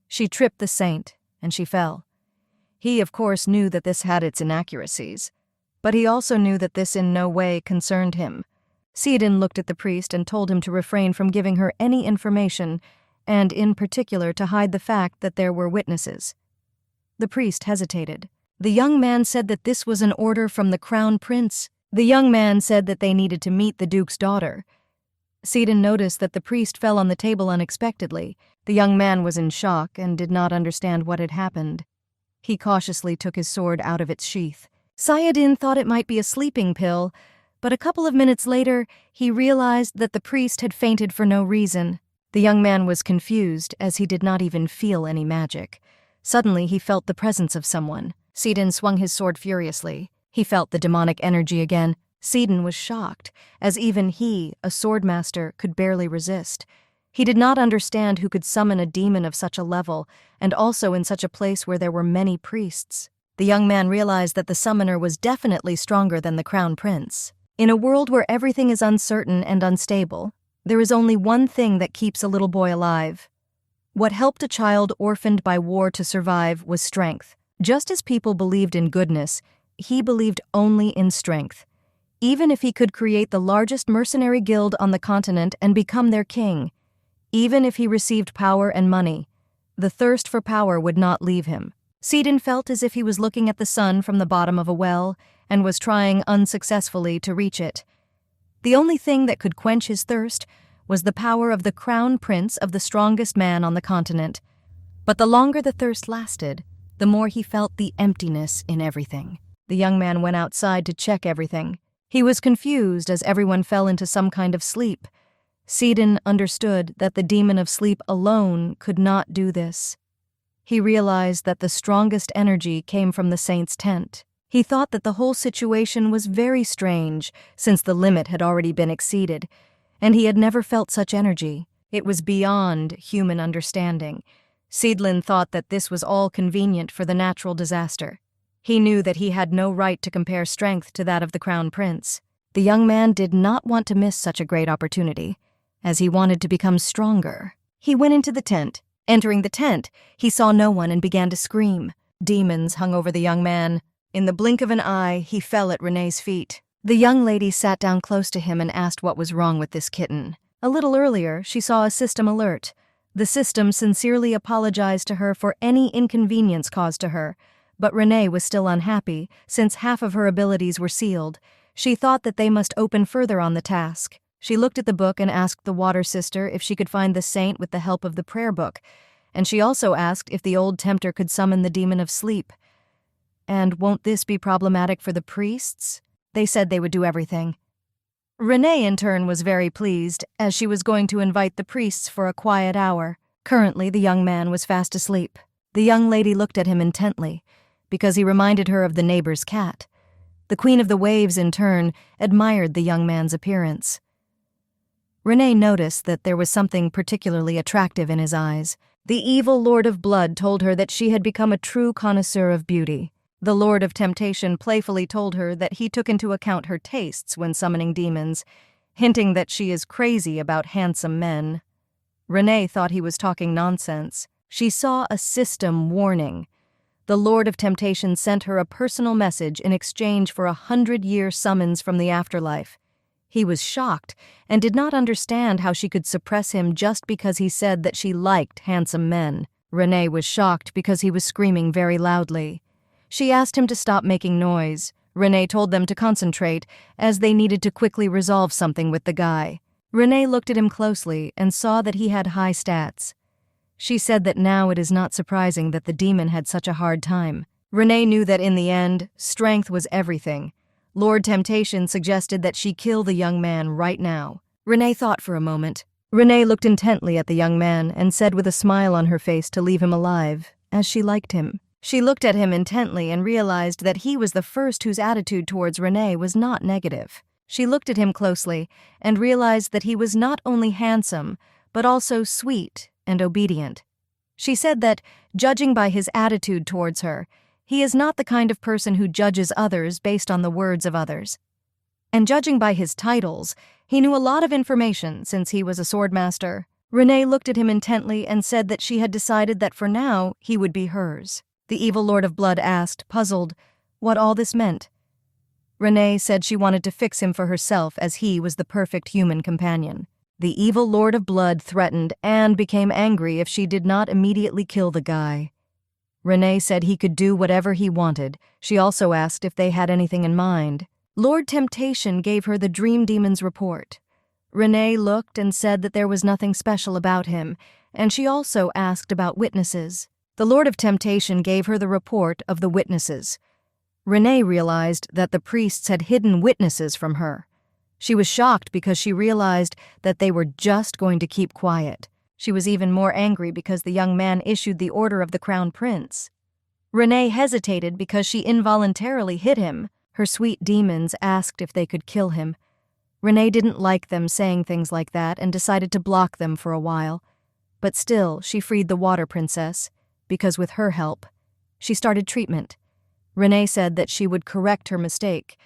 She tripped the saint, and she fell. He, of course, knew that this had its inaccuracies, but he also knew that this in no way concerned him. Sidon looked at the priest and told him to refrain from giving her any information, and in particular to hide the fact that there were witnesses. The priest hesitated. The young man said that this was an order from the Crown Prince. The young man said that they needed to meet the Duke's daughter. Sidon noticed that the priest fell on the table unexpectedly. The young man was in shock and did not understand what had happened. He cautiously took his sword out of its sheath. Sayadin thought it might be a sleeping pill, but a couple of minutes later, he realized that the priest had fainted for no reason. The young man was confused, as he did not even feel any magic. Suddenly, he felt the presence of someone. Sidon swung his sword furiously. He felt the demonic energy again. Sidon was shocked, as even he, a swordmaster, could barely resist. He did not understand who could summon a demon of such a level, and also in such a place where there were many priests. The young man realized that the summoner was definitely stronger than the Crown Prince. In a world where everything is uncertain and unstable, there is only one thing that keeps a little boy alive. What helped a child orphaned by war to survive was strength. Just as people believed in goodness, he believed only in strength. Even if he could create the largest mercenary guild on the continent and become their king, even if he received power and money, the thirst for power would not leave him. Sidon felt as if he was looking at the sun from the bottom of a well and was trying unsuccessfully to reach it. The only thing that could quench his thirst was the power of the Crown Prince of the strongest man on the continent. But the longer the thirst lasted, the more he felt the emptiness in everything. The young man went outside to check everything. He was confused as everyone fell into some kind of sleep. Sidon understood that the demon of sleep alone could not do this. He realized that the strongest energy came from the saint's tent. He thought that the whole situation was very strange, since the limit had already been exceeded, and he had never felt such energy. It was beyond human understanding. Sidlin thought that this was all convenient for the natural disaster. He knew that he had no right to compare strength to that of the crown prince. The young man did not want to miss such a great opportunity, as he wanted to become stronger. He went into the tent. Entering the tent, he saw no one and began to scream. Demons hung over the young man. In the blink of an eye, he fell at Renee's feet. The young lady sat down close to him and asked what was wrong with this kitten. A little earlier, she saw a system alert. The system sincerely apologized to her for any inconvenience caused to her, but Renee was still unhappy, since half of her abilities were sealed. She thought that they must open further on the task. She looked at the book and asked the water sister if she could find the saint with the help of the prayer book, and she also asked if the old tempter could summon the demon of sleep. And won't this be problematic for the priests? They said they would do everything. Renee, in turn, was very pleased, as she was going to invite the priests for a quiet hour. Currently, the young man was fast asleep. The young lady looked at him intently, because he reminded her of the neighbor's cat. The Queen of the Waves, in turn, admired the young man's appearance. Renee noticed that there was something particularly attractive in his eyes. The evil Lord of Blood told her that she had become a true connoisseur of beauty. The Lord of Temptation playfully told her that he took into account her tastes when summoning demons, hinting that she is crazy about handsome men. Renee thought he was talking nonsense. She saw a system warning. The Lord of Temptation sent her a personal message in exchange for 100-year summons from the afterlife. He was shocked and did not understand how she could suppress him just because he said that she liked handsome men. Renee was shocked because he was screaming very loudly. She asked him to stop making noise. Renee told them to concentrate, as they needed to quickly resolve something with the guy. Renee looked at him closely and saw that he had high stats. She said that now it is not surprising that the demon had such a hard time. Renee knew that in the end, strength was everything. Lord Temptation suggested that she kill the young man right now. Renee thought for a moment. Renee looked intently at the young man and said with a smile on her face to leave him alive, as she liked him. She looked at him intently and realized that he was the first whose attitude towards Renee was not negative. She looked at him closely and realized that he was not only handsome, but also sweet and obedient. She said that, judging by his attitude towards her, he is not the kind of person who judges others based on the words of others. And judging by his titles, he knew a lot of information since he was a swordmaster. Renee looked at him intently and said that she had decided that for now he would be hers. The evil Lord of Blood asked, puzzled, what all this meant. Renee said she wanted to fix him for herself as he was the perfect human companion. The evil Lord of Blood threatened and became angry if she did not immediately kill the guy. Renee said he could do whatever he wanted. She also asked if they had anything in mind. Lord Temptation gave her the Dream Demon's report. Renee looked and said that there was nothing special about him, and she also asked about witnesses. The Lord of Temptation gave her the report of the witnesses. Renee realized that the priests had hidden witnesses from her. She was shocked because she realized that they were just going to keep quiet. She was even more angry because the young man issued the order of the Crown Prince. Renee hesitated because she involuntarily hit him. Her sweet demons asked if they could kill him. Renee didn't like them saying things like that and decided to block them for a while. But still, she freed the Water Princess, because with her help, she started treatment. Renee said that she would correct her mistake,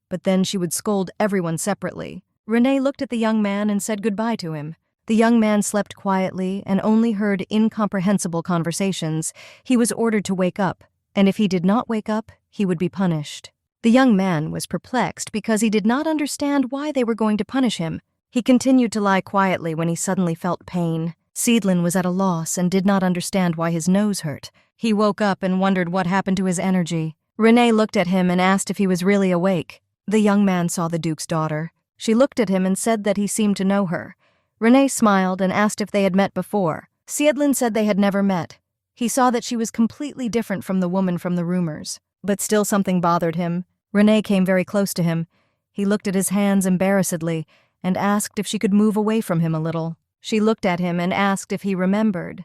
but then she would scold everyone separately. Renee looked at the young man and said goodbye to him. The young man slept quietly and only heard incomprehensible conversations. He was ordered to wake up, and if he did not wake up, he would be punished. The young man was perplexed because he did not understand why they were going to punish him. He continued to lie quietly when he suddenly felt pain. Sidlin was at a loss and did not understand why his nose hurt. He woke up and wondered what happened to his energy. Renee looked at him and asked if he was really awake. The young man saw the Duke's daughter. She looked at him and said that he seemed to know her. Renee smiled and asked if they had met before. Sidlin said they had never met. He saw that she was completely different from the woman from the rumors, but still something bothered him. Renee came very close to him. He looked at his hands embarrassedly and asked if she could move away from him a little. She looked at him and asked if he remembered.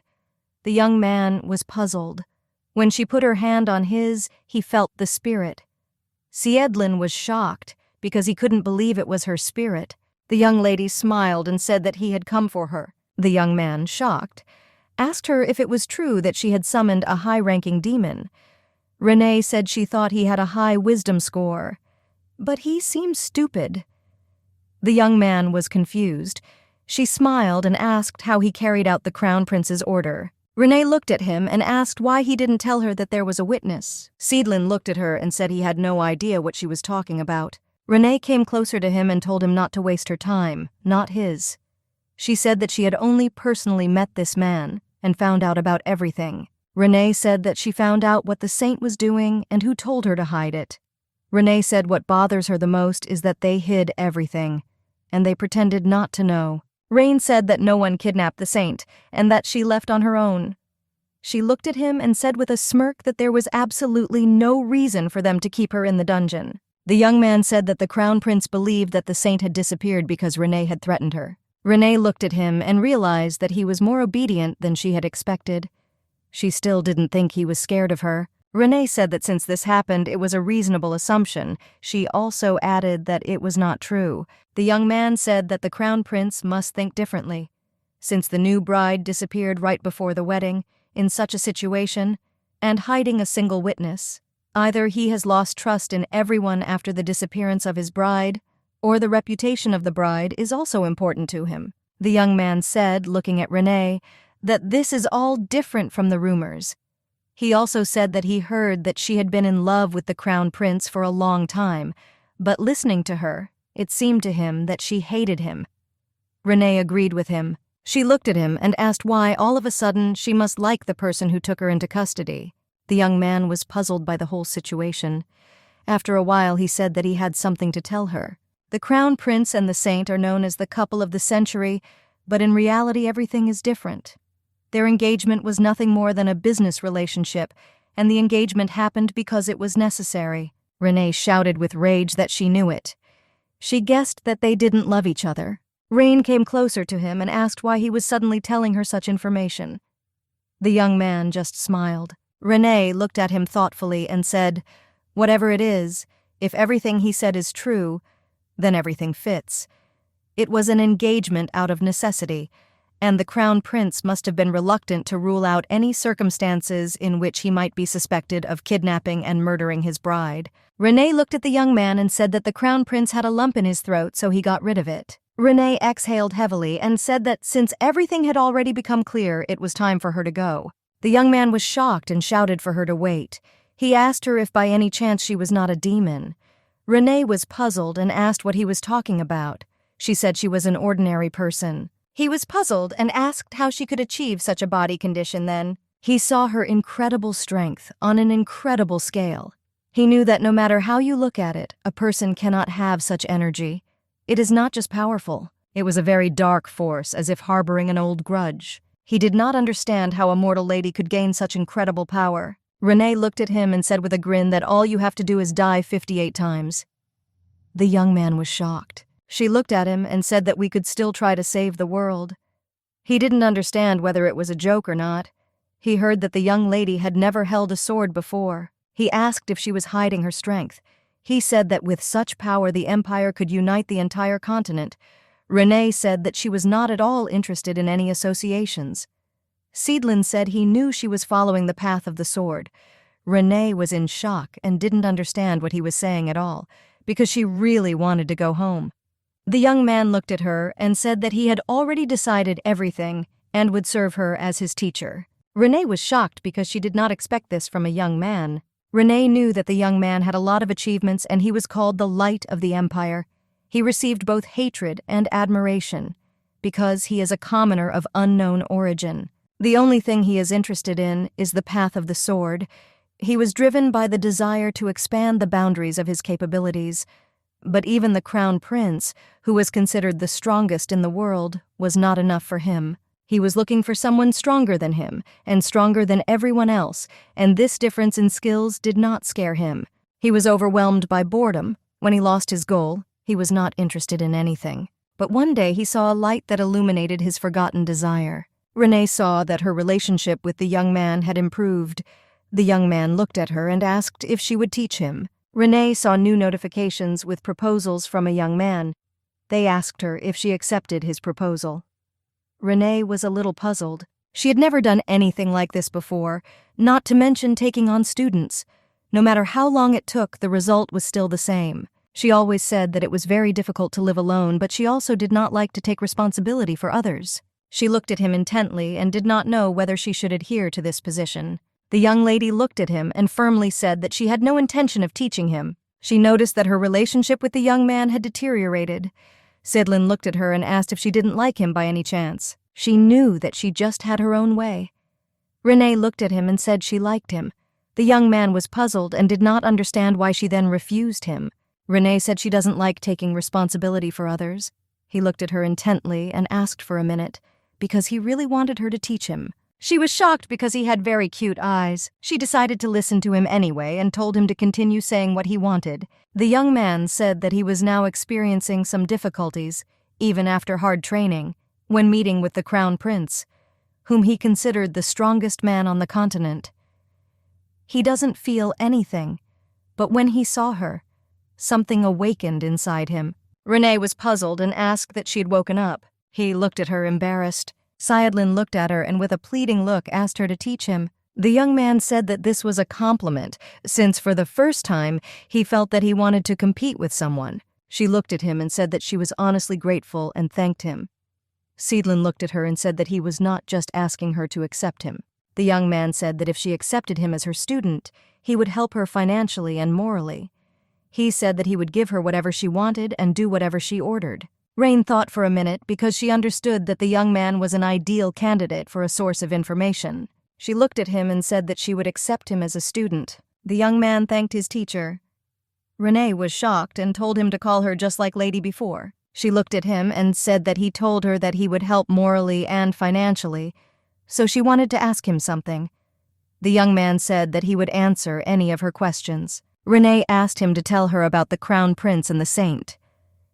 The young man was puzzled. When she put her hand on his, he felt the spirit. Siedlin was shocked because he couldn't believe it was her spirit. The young lady smiled and said that he had come for her. The young man, shocked, asked her if it was true that she had summoned a high-ranking demon. Renee said she thought he had a high wisdom score, but he seemed stupid. The young man was confused. She smiled and asked how he carried out the Crown Prince's order. Renee looked at him and asked why he didn't tell her that there was a witness. Siedlin looked at her and said he had no idea what she was talking about. Renee came closer to him and told him not to waste her time, not his. She said that she had only personally met this man and found out about everything. Renee said that she found out what the saint was doing and who told her to hide it. Renee said what bothers her the most is that they hid everything, and they pretended not to know. Rain said that no one kidnapped the saint and that she left on her own. She looked at him and said with a smirk that there was absolutely no reason for them to keep her in the dungeon. The young man said that the Crown Prince believed that the saint had disappeared because Renee had threatened her. Renee looked at him and realized that he was more obedient than she had expected. She still didn't think he was scared of her. Renee said that since this happened, it was a reasonable assumption. She also added that it was not true. The young man said that the Crown Prince must think differently. Since the new bride disappeared right before the wedding, in such a situation, and hiding a single witness, either he has lost trust in everyone after the disappearance of his bride, or the reputation of the bride is also important to him. The young man said, looking at Renee, that this is all different from the rumors. He also said that he heard that she had been in love with the Crown Prince for a long time, but listening to her, it seemed to him that she hated him. Renee agreed with him. She looked at him and asked why all of a sudden she must like the person who took her into custody. The young man was puzzled by the whole situation. After a while he said that he had something to tell her. The Crown Prince and the saint are known as the couple of the century, but in reality everything is different. Their engagement was nothing more than a business relationship, and the engagement happened because it was necessary. Renee shouted with rage that she knew it. She guessed that they didn't love each other. Rain came closer to him and asked why he was suddenly telling her such information. The young man just smiled. Renee looked at him thoughtfully and said, "Whatever it is, if everything he said is true, then everything fits. It was an engagement out of necessity, and the Crown Prince must have been reluctant to rule out any circumstances in which he might be suspected of kidnapping and murdering his bride." Renee looked at the young man and said that the Crown Prince had a lump in his throat, so he got rid of it. Renee exhaled heavily and said that since everything had already become clear, it was time for her to go. The young man was shocked and shouted for her to wait. He asked her if by any chance she was not a demon. Renee was puzzled and asked what he was talking about. She said she was an ordinary person. He was puzzled and asked how she could achieve such a body condition then. He saw her incredible strength on an incredible scale. He knew that no matter how you look at it, a person cannot have such energy. It is not just powerful. It was a very dark force, as if harboring an old grudge. He did not understand how a mortal lady could gain such incredible power. Renee looked at him and said with a grin that all you have to do is die 58 times. The young man was shocked. She looked at him and said that we could still try to save the world. He didn't understand whether it was a joke or not. He heard that the young lady had never held a sword before. He asked if she was hiding her strength. He said that with such power the Empire could unite the entire continent. Renee said that she was not at all interested in any associations. Siedlin said he knew she was following the path of the sword. Renee was in shock and didn't understand what he was saying at all, because she really wanted to go home. The young man looked at her and said that he had already decided everything and would serve her as his teacher. Renee was shocked because she did not expect this from a young man. Renee knew that the young man had a lot of achievements and he was called the Light of the Empire. He received both hatred and admiration because he is a commoner of unknown origin. The only thing he is interested in is the path of the sword. He was driven by the desire to expand the boundaries of his capabilities. But even the Crown Prince, who was considered the strongest in the world, was not enough for him. He was looking for someone stronger than him, and stronger than everyone else, and this difference in skills did not scare him. He was overwhelmed by boredom. When he lost his goal, He was not interested in anything. But one day he saw a light that illuminated his forgotten desire. Renee saw that her relationship with the young man had improved. The young man looked at her and asked if she would teach him. Renee saw new notifications with proposals from a young man. They asked her if she accepted his proposal. Renee was a little puzzled. She had never done anything like this before, not to mention taking on students. No matter how long it took, the result was still the same. She always said that it was very difficult to live alone, but she also did not like to take responsibility for others. She looked at him intently and did not know whether she should adhere to this position. The young lady looked at him and firmly said that she had no intention of teaching him. She noticed that her relationship with the young man had deteriorated. Sidlin looked at her and asked if she didn't like him by any chance. She knew that she just had her own way. Renee looked at him and said she liked him. The young man was puzzled and did not understand why she then refused him. Renee said she doesn't like taking responsibility for others. He looked at her intently and asked for a minute, because he really wanted her to teach him. She was shocked because he had very cute eyes. She decided to listen to him anyway and told him to continue saying what he wanted. The young man said that he was now experiencing some difficulties, even after hard training, when meeting with the Crown Prince, whom he considered the strongest man on the continent. He doesn't feel anything, but when he saw her, something awakened inside him. Renee was puzzled and asked that she had woken up. He looked at her embarrassed. Sayedlin looked at her and with a pleading look asked her to teach him. The young man said that this was a compliment, since for the first time he felt that he wanted to compete with someone. She looked at him and said that she was honestly grateful and thanked him. Seedlin looked at her and said that he was not just asking her to accept him. The young man said that if she accepted him as her student, he would help her financially and morally. He said that he would give her whatever she wanted and do whatever she ordered. Rain thought for a minute because she understood that the young man was an ideal candidate for a source of information. She looked at him and said that she would accept him as a student. The young man thanked his teacher. Renee was shocked and told him to call her just like Lady before. She looked at him and said that he told her that he would help morally and financially, so she wanted to ask him something. The young man said that he would answer any of her questions. Renee asked him to tell her about the Crown Prince and the Saint.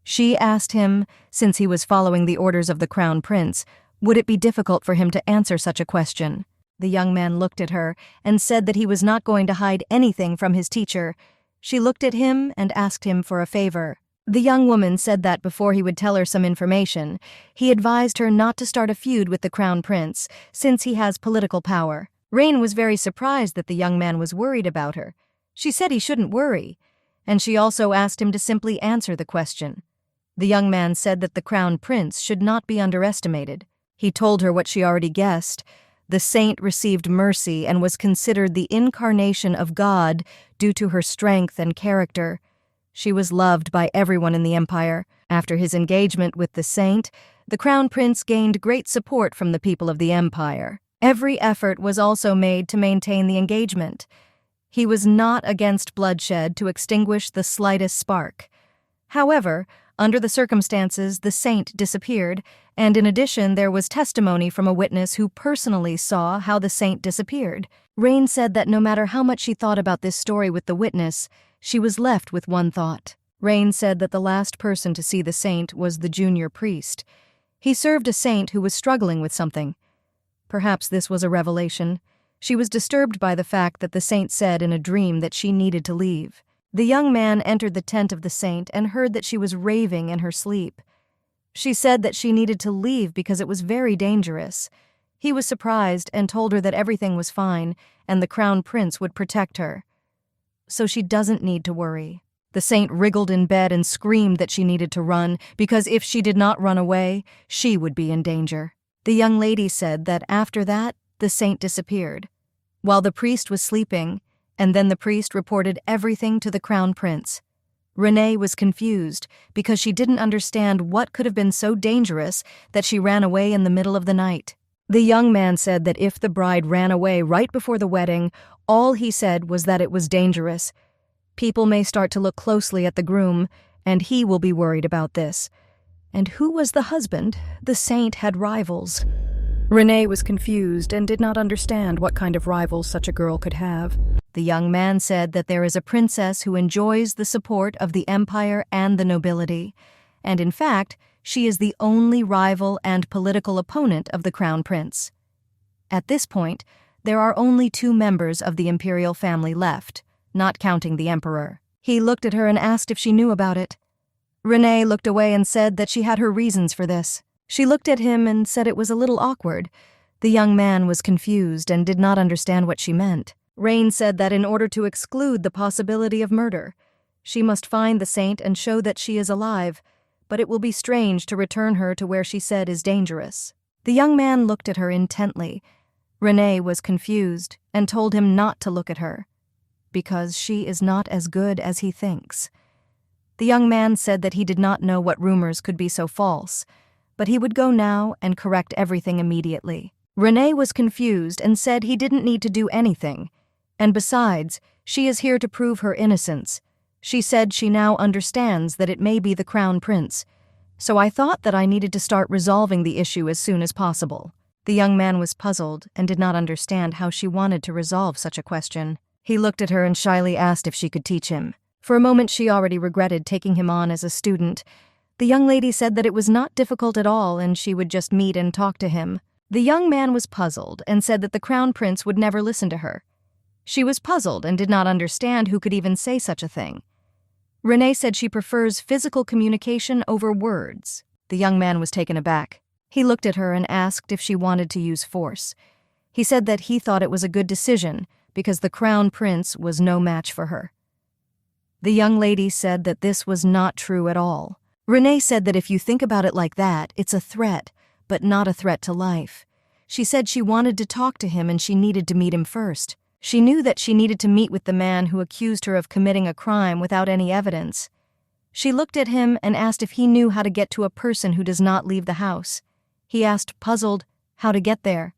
She asked him, since he was following the orders of the Crown Prince, would it be difficult for him to answer such a question? The young man looked at her and said that he was not going to hide anything from his teacher. She looked at him and asked him for a favor. The young woman said that before he would tell her some information, he advised her not to start a feud with the Crown Prince, since he has political power. Rain was very surprised that the young man was worried about her. She said he shouldn't worry, and she also asked him to simply answer the question. The young man said that the Crown Prince should not be underestimated. He told her what she already guessed. The saint received mercy and was considered the incarnation of God due to her strength and character. She was loved by everyone in the empire. After his engagement with the saint, the Crown Prince gained great support from the people of the empire. Every effort was also made to maintain the engagement. He was not against bloodshed to extinguish the slightest spark. However, under the circumstances, the saint disappeared, and in addition there was testimony from a witness who personally saw how the saint disappeared. Rain said that no matter how much she thought about this story with the witness, she was left with one thought. Rain said that the last person to see the saint was the junior priest. He served a saint who was struggling with something. Perhaps this was a revelation. She was disturbed by the fact that the saint said in a dream that she needed to leave. The young man entered the tent of the saint and heard that she was raving in her sleep. She said that she needed to leave because it was very dangerous. He was surprised and told her that everything was fine and the Crown Prince would protect her. So she doesn't need to worry. The saint wriggled in bed and screamed that she needed to run because if she did not run away, she would be in danger. The young lady said that after that, the saint disappeared, while the priest was sleeping, and then the priest reported everything to the Crown Prince. Renee was confused because she didn't understand what could have been so dangerous that she ran away in the middle of the night. The young man said that if the bride ran away right before the wedding, all he said was that it was dangerous. People may start to look closely at the groom, and he will be worried about this. And who was the husband? The saint had rivals. Renee was confused and did not understand what kind of rivals such a girl could have. The young man said that there is a princess who enjoys the support of the empire and the nobility, and in fact, she is the only rival and political opponent of the crown prince. At this point, there are only 2 members of the imperial family left, not counting the emperor. He looked at her and asked if she knew about it. Renee looked away and said that she had her reasons for this. She looked at him and said it was a little awkward. The young man was confused and did not understand what she meant. Rain said that in order to exclude the possibility of murder, she must find the saint and show that she is alive, but it will be strange to return her to where she said is dangerous. The young man looked at her intently. Renee was confused and told him not to look at her, because she is not as good as he thinks. The young man said that he did not know what rumors could be so false, but he would go now and correct everything immediately. Renee was confused and said he didn't need to do anything, and besides, she is here to prove her innocence. She said she now understands that it may be the crown prince, so I thought that I needed to start resolving the issue as soon as possible. The young man was puzzled and did not understand how she wanted to resolve such a question. He looked at her and shyly asked if she could teach him. For a moment she already regretted taking him on as a student. The young lady said that it was not difficult at all and she would just meet and talk to him. The young man was puzzled and said that the crown prince would never listen to her. She was puzzled and did not understand who could even say such a thing. Renee said she prefers physical communication over words. The young man was taken aback. He looked at her and asked if she wanted to use force. He said that he thought it was a good decision because the crown prince was no match for her. The young lady said that this was not true at all. Renee said that if you think about it like that, it's a threat, but not a threat to life. She said she wanted to talk to him and she needed to meet him first. She knew that she needed to meet with the man who accused her of committing a crime without any evidence. She looked at him and asked if he knew how to get to a person who does not leave the house. He asked, puzzled, how to get there.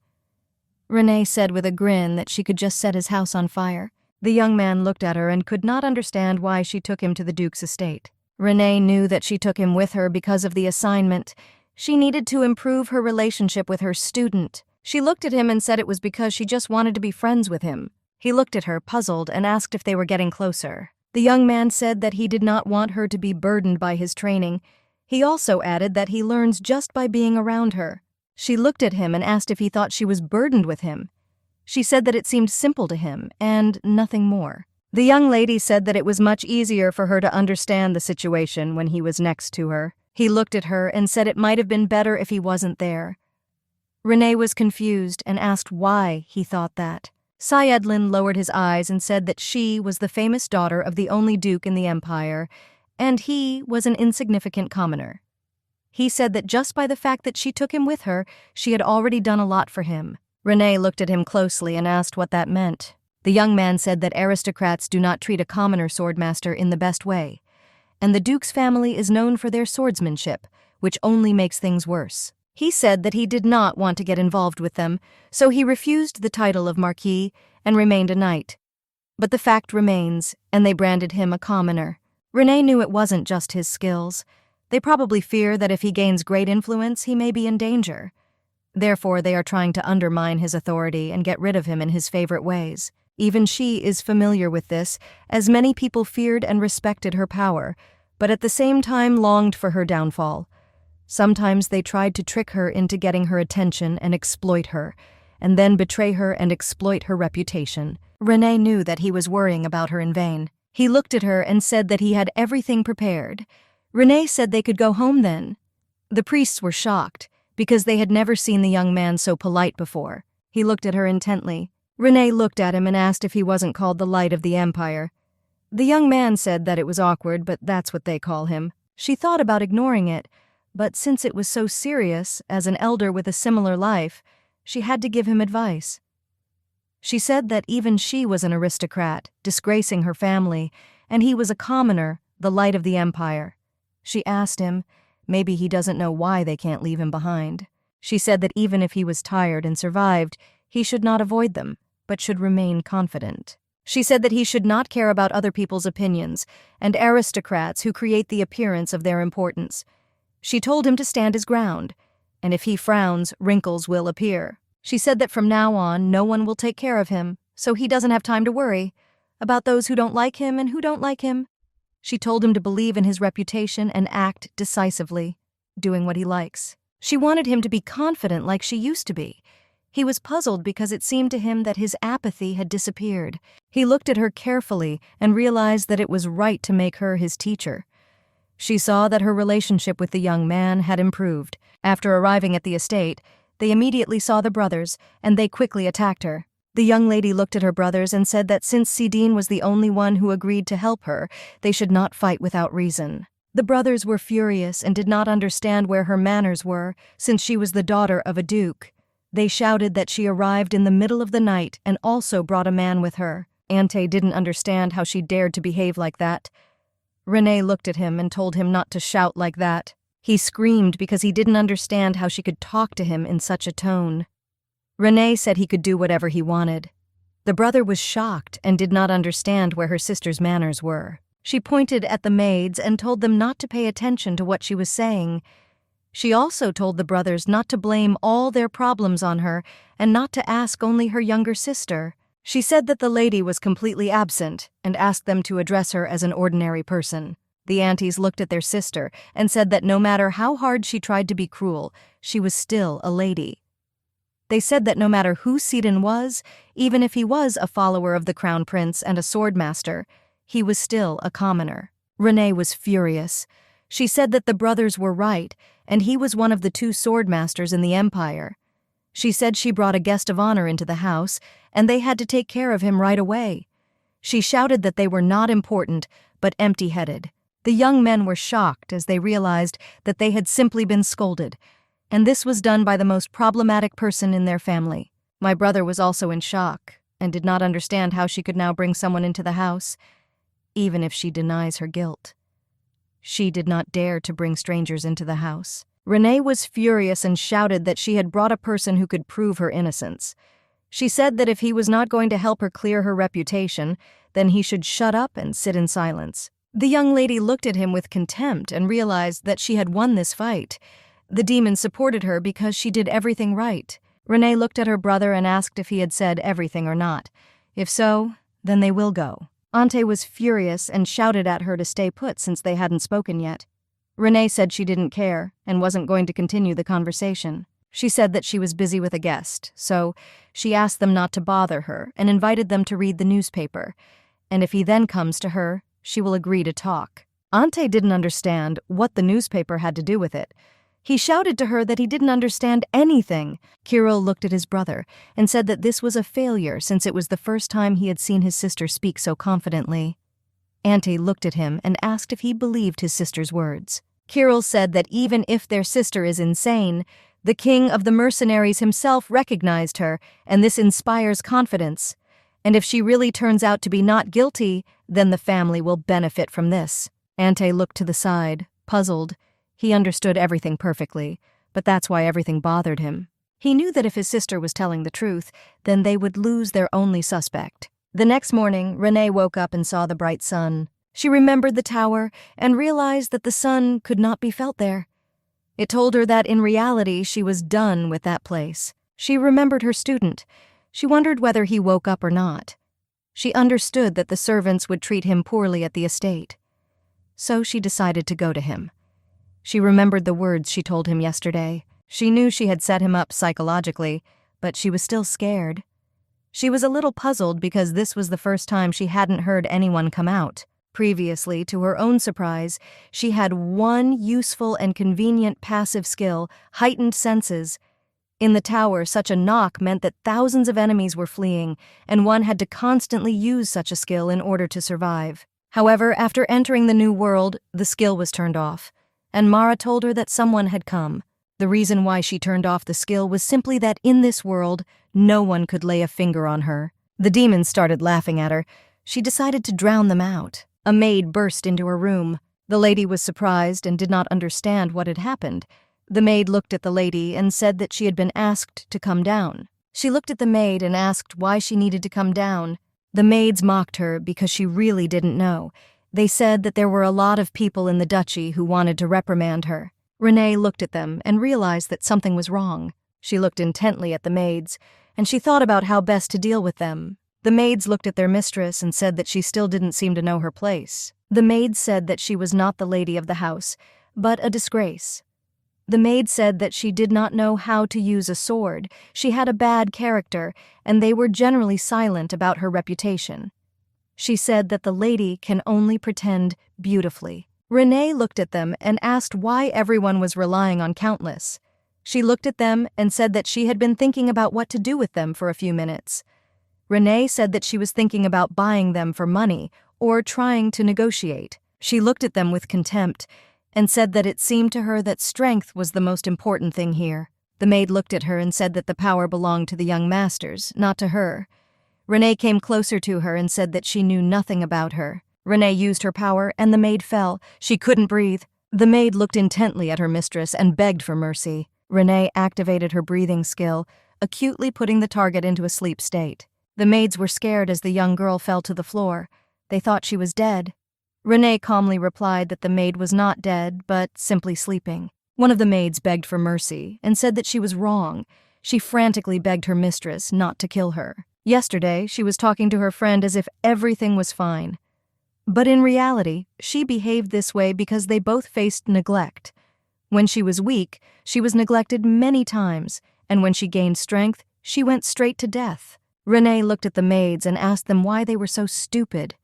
Renee said with a grin that she could just set his house on fire. The young man looked at her and could not understand why she took him to the Duke's estate. Renee knew that she took him with her because of the assignment. She needed to improve her relationship with her student. She looked at him and said it was because she just wanted to be friends with him. He looked at her, puzzled, and asked if they were getting closer. The young man said that he did not want her to be burdened by his training. He also added that he learns just by being around her. She looked at him and asked if he thought she was burdened with him. She said that it seemed simple to him, and nothing more. The young lady said that it was much easier for her to understand the situation when he was next to her. He looked at her and said it might have been better if he wasn't there. Renee was confused and asked why he thought that. Sayedlin lowered his eyes and said that she was the famous daughter of the only duke in the empire, and he was an insignificant commoner. He said that just by the fact that she took him with her, she had already done a lot for him. Renee looked at him closely and asked what that meant. The young man said that aristocrats do not treat a commoner swordmaster in the best way, and the duke's family is known for their swordsmanship, which only makes things worse. He said that he did not want to get involved with them, so he refused the title of Marquis and remained a knight. But the fact remains, and they branded him a commoner. Renee knew it wasn't just his skills. They probably fear that if he gains great influence, he may be in danger. Therefore, they are trying to undermine his authority and get rid of him in his favorite ways. Even she is familiar with this, as many people feared and respected her power, but at the same time longed for her downfall. Sometimes they tried to trick her into getting her attention and exploit her, and then betray her and exploit her reputation. Renee knew that he was worrying about her in vain. He looked at her and said that he had everything prepared. Renee said they could go home then. The priests were shocked, because they had never seen the young man so polite before. He looked at her intently. Renee looked at him and asked if he wasn't called the Light of the Empire. The young man said that it was awkward, but that's what they call him. She thought about ignoring it, but since it was so serious, as an elder with a similar life, she had to give him advice. She said that even she was an aristocrat, disgracing her family, and he was a commoner, the Light of the Empire. She asked him, maybe he doesn't know why they can't leave him behind. She said that even if he was tired and survived, he should not avoid them, but should remain confident. She said that he should not care about other people's opinions and aristocrats who create the appearance of their importance. She told him to stand his ground, and if he frowns, wrinkles will appear. She said that from now on, no one will take care of him, so he doesn't have time to worry. about those who don't like him and who don't like him. She told him to believe in his reputation and act decisively, doing what he likes. She wanted him to be confident like she used to be. He was puzzled because it seemed to him that his apathy had disappeared. He looked at her carefully and realized that it was right to make her his teacher. She saw that her relationship with the young man had improved. After arriving at the estate, they immediately saw the brothers, and they quickly attacked her. The young lady looked at her brothers and said that since Sidin was the only one who agreed to help her, they should not fight without reason. The brothers were furious and did not understand where her manners were, since she was the daughter of a duke. They shouted that she arrived in the middle of the night and also brought a man with her. Ante didn't understand how she dared to behave like that. Renee looked at him and told him not to shout like that. He screamed because he didn't understand how she could talk to him in such a tone. Renee said he could do whatever he wanted. The brother was shocked and did not understand where her sister's manners were. She pointed at the maids and told them not to pay attention to what she was saying. She also told the brothers not to blame all their problems on her and not to ask only her younger sister. She said that the lady was completely absent and asked them to address her as an ordinary person. The aunties looked at their sister and said that no matter how hard she tried to be cruel, she was still a lady. They said that no matter who Sidin was, even if he was a follower of the crown prince and a swordmaster, he was still a commoner. Renee was furious. She said that the brothers were right, and he was one of the 2 swordmasters in the empire. She said she brought a guest of honor into the house, and they had to take care of him right away. She shouted that they were not important, but empty-headed. The young men were shocked as they realized that they had simply been scolded, and this was done by the most problematic person in their family. My brother was also in shock and did not understand how she could now bring someone into the house, even if she denies her guilt. She did not dare to bring strangers into the house. Renee was furious and shouted that she had brought a person who could prove her innocence. She said that if he was not going to help her clear her reputation, then he should shut up and sit in silence. The young lady looked at him with contempt and realized that she had won this fight. The demon supported her because she did everything right. Renee looked at her brother and asked if he had said everything or not. If so, then they will go. Ante was furious and shouted at her to stay put since they hadn't spoken yet. Renee said she didn't care and wasn't going to continue the conversation. She said that she was busy with a guest, so she asked them not to bother her and invited them to read the newspaper. And if he then comes to her, she will agree to talk. Ante didn't understand what the newspaper had to do with it. He shouted to her that he didn't understand anything. Kirill looked at his brother and said that this was a failure since it was the first time he had seen his sister speak so confidently. Ante looked at him and asked if he believed his sister's words. Kirill said that even if their sister is insane, the king of the mercenaries himself recognized her, and this inspires confidence. And if she really turns out to be not guilty, then the family will benefit from this. Ante looked to the side, puzzled. He understood everything perfectly, but that's why everything bothered him. He knew that if his sister was telling the truth, then they would lose their only suspect. The next morning, Renee woke up and saw the bright sun. She remembered the tower and realized that the sun could not be felt there. It told her that in reality she was done with that place. She remembered her student. She wondered whether he woke up or not. She understood that the servants would treat him poorly at the estate. So she decided to go to him. She remembered the words she told him yesterday. She knew she had set him up psychologically, but she was still scared. She was a little puzzled because this was the first time she hadn't heard anyone come out. Previously, to her own surprise, she had one useful and convenient passive skill, heightened senses. In the tower, such a knock meant that thousands of enemies were fleeing, and one had to constantly use such a skill in order to survive. However, after entering the new world, the skill was turned off, and Mara told her that someone had come. The reason why she turned off the skill was simply that in this world, no one could lay a finger on her. The demons started laughing at her. She decided to drown them out. A maid burst into her room. The lady was surprised and did not understand what had happened. The maid looked at the lady and said that she had been asked to come down. She looked at the maid and asked why she needed to come down. The maids mocked her because she really didn't know. They said that there were a lot of people in the duchy who wanted to reprimand her. Renee looked at them and realized that something was wrong. She looked intently at the maids, and she thought about how best to deal with them. The maids looked at their mistress and said that she still didn't seem to know her place. The maids said that she was not the lady of the house, but a disgrace. The maid said that she did not know how to use a sword, she had a bad character, and they were generally silent about her reputation. She said that the lady can only pretend beautifully. Renee looked at them and asked why everyone was relying on Countless. She looked at them and said that she had been thinking about what to do with them for a few minutes. Renee said that she was thinking about buying them for money or trying to negotiate. She looked at them with contempt and said that it seemed to her that strength was the most important thing here. The maid looked at her and said that the power belonged to the young masters, not to her. Renee came closer to her and said that she knew nothing about her. Renee used her power and the maid fell. She couldn't breathe. The maid looked intently at her mistress and begged for mercy. Renee activated her breathing skill, acutely putting the target into a sleep state. The maids were scared as the young girl fell to the floor. They thought she was dead. Renee calmly replied that the maid was not dead, but simply sleeping. One of the maids begged for mercy and said that she was wrong. She frantically begged her mistress not to kill her. Yesterday, she was talking to her friend as if everything was fine. But in reality, she behaved this way because they both faced neglect. When she was weak, she was neglected many times, and when she gained strength, she went straight to death. Renee looked at the maids and asked them why they were so stupid.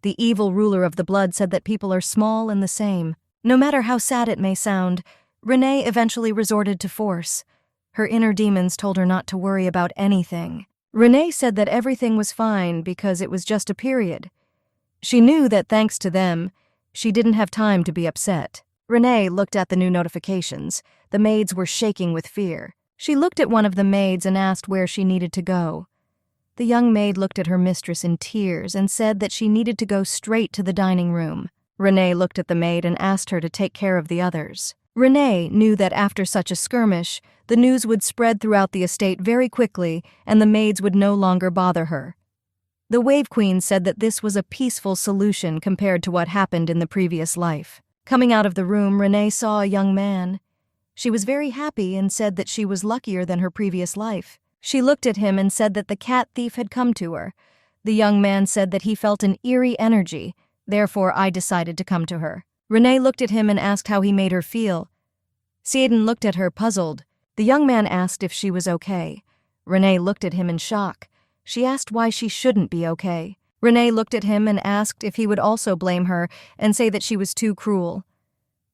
The evil ruler of the blood said that people are small and the same. No matter how sad it may sound, Renee eventually resorted to force. Her inner demons told her not to worry about anything. Renee said that everything was fine because it was just a period. She knew that thanks to them, she didn't have time to be upset. Renee looked at the new notifications. The maids were shaking with fear. She looked at one of the maids and asked where she needed to go. The young maid looked at her mistress in tears and said that she needed to go straight to the dining room. Renee looked at the maid and asked her to take care of the others. Renee knew that after such a skirmish, the news would spread throughout the estate very quickly and the maids would no longer bother her. The Wave Queen said that this was a peaceful solution compared to what happened in the previous life. Coming out of the room, Renee saw a young man. She was very happy and said that she was luckier than her previous life. She looked at him and said that the cat thief had come to her. The young man said that he felt an eerie energy, therefore I decided to come to her. Renee looked at him and asked how he made her feel. Seaden looked at her, puzzled. The young man asked if she was okay. Renee looked at him in shock. She asked why she shouldn't be okay. Renee looked at him and asked if he would also blame her and say that she was too cruel.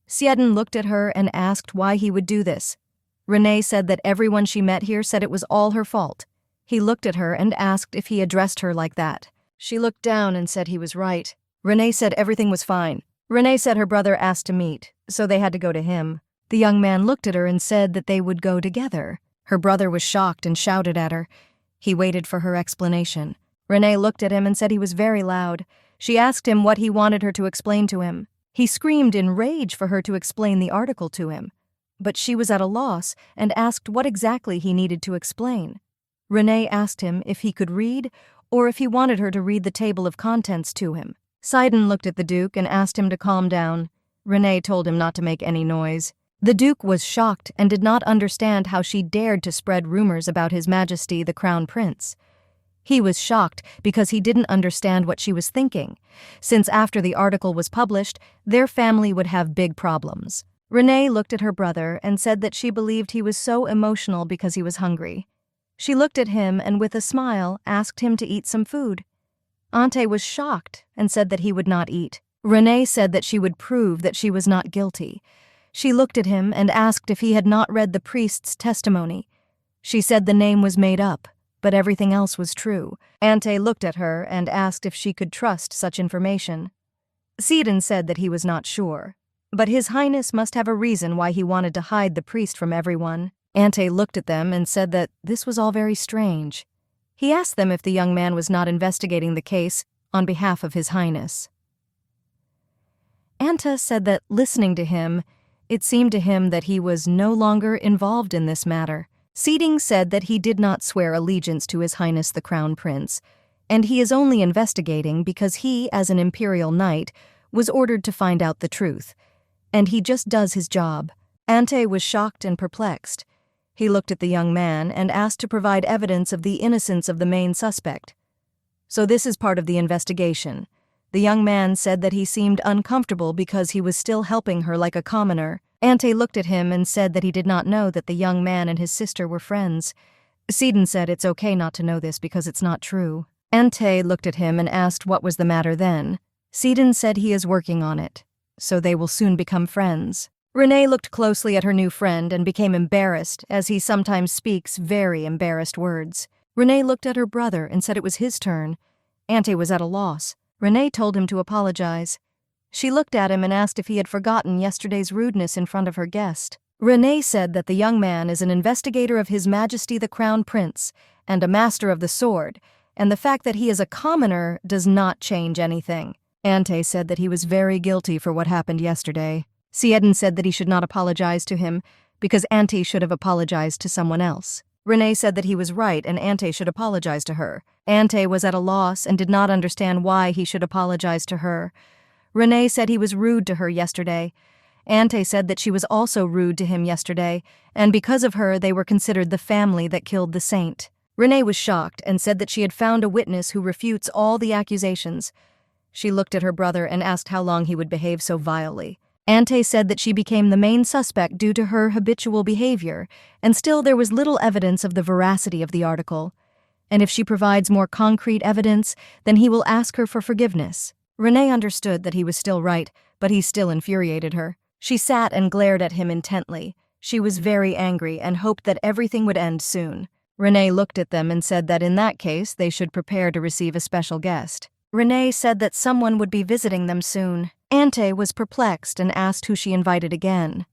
Seaden looked at her and asked why he would do this. Renee said that everyone she met here said it was all her fault. He looked at her and asked if he addressed her like that. She looked down and said he was right. Renee said everything was fine. Renee said her brother asked to meet, so they had to go to him. The young man looked at her and said that they would go together. Her brother was shocked and shouted at her. He waited for her explanation. Renee looked at him and said he was very loud. She asked him what he wanted her to explain to him. He screamed in rage for her to explain the article to him. But she was at a loss and asked what exactly he needed to explain. Renee asked him if he could read or if he wanted her to read the table of contents to him. Seaden looked at the Duke and asked him to calm down. Renee told him not to make any noise. The Duke was shocked and did not understand how she dared to spread rumors about His Majesty the Crown Prince. He was shocked because he didn't understand what she was thinking, since after the article was published, their family would have big problems. Renee looked at her brother and said that she believed he was so emotional because he was hungry. She looked at him and with a smile asked him to eat some food. Ante was shocked and said that he would not eat. Renee said that she would prove that she was not guilty. She looked at him and asked if he had not read the priest's testimony. She said the name was made up, but everything else was true. Ante looked at her and asked if she could trust such information. Seaden said that he was not sure, but His Highness must have a reason why he wanted to hide the priest from everyone. Ante looked at them and said that this was all very strange. He asked them if the young man was not investigating the case on behalf of His Highness. Anta said that listening to him, it seemed to him that he was no longer involved in this matter. Seating said that he did not swear allegiance to His Highness the Crown Prince, and he is only investigating because he, as an imperial knight, was ordered to find out the truth, and he just does his job. Ante was shocked and perplexed. He looked at the young man and asked to provide evidence of the innocence of the main suspect. So this is part of the investigation. The young man said that he seemed uncomfortable because he was still helping her like a commoner. Ante looked at him and said that he did not know that the young man and his sister were friends. Seiden said it's okay not to know this because it's not true. Ante looked at him and asked what was the matter then. Seiden said he is working on it, so they will soon become friends. Renee looked closely at her new friend and became embarrassed, as he sometimes speaks very embarrassed words. Renee looked at her brother and said it was his turn. Ante was at a loss. Renee told him to apologize. She looked at him and asked if he had forgotten yesterday's rudeness in front of her guest. Renee said that the young man is an investigator of His Majesty the Crown Prince and a master of the sword, and the fact that he is a commoner does not change anything. Ante said that he was very guilty for what happened yesterday. Seiden said that he should not apologize to him because Ante should have apologized to someone else. Renee said that he was right and Ante should apologize to her. Ante was at a loss and did not understand why he should apologize to her. Renee said he was rude to her yesterday. Ante said that she was also rude to him yesterday, and because of her they were considered the family that killed the saint. Renee was shocked and said that she had found a witness who refutes all the accusations. She looked at her brother and asked how long he would behave so vilely. Ante said that she became the main suspect due to her habitual behavior, and still there was little evidence of the veracity of the article. And if she provides more concrete evidence, then he will ask her for forgiveness. Renee understood that he was still right, but he still infuriated her. She sat and glared at him intently. She was very angry and hoped that everything would end soon. Renee looked at them and said that in that case they should prepare to receive a special guest. Renee said that someone would be visiting them soon. Ante was perplexed and asked who she invited again.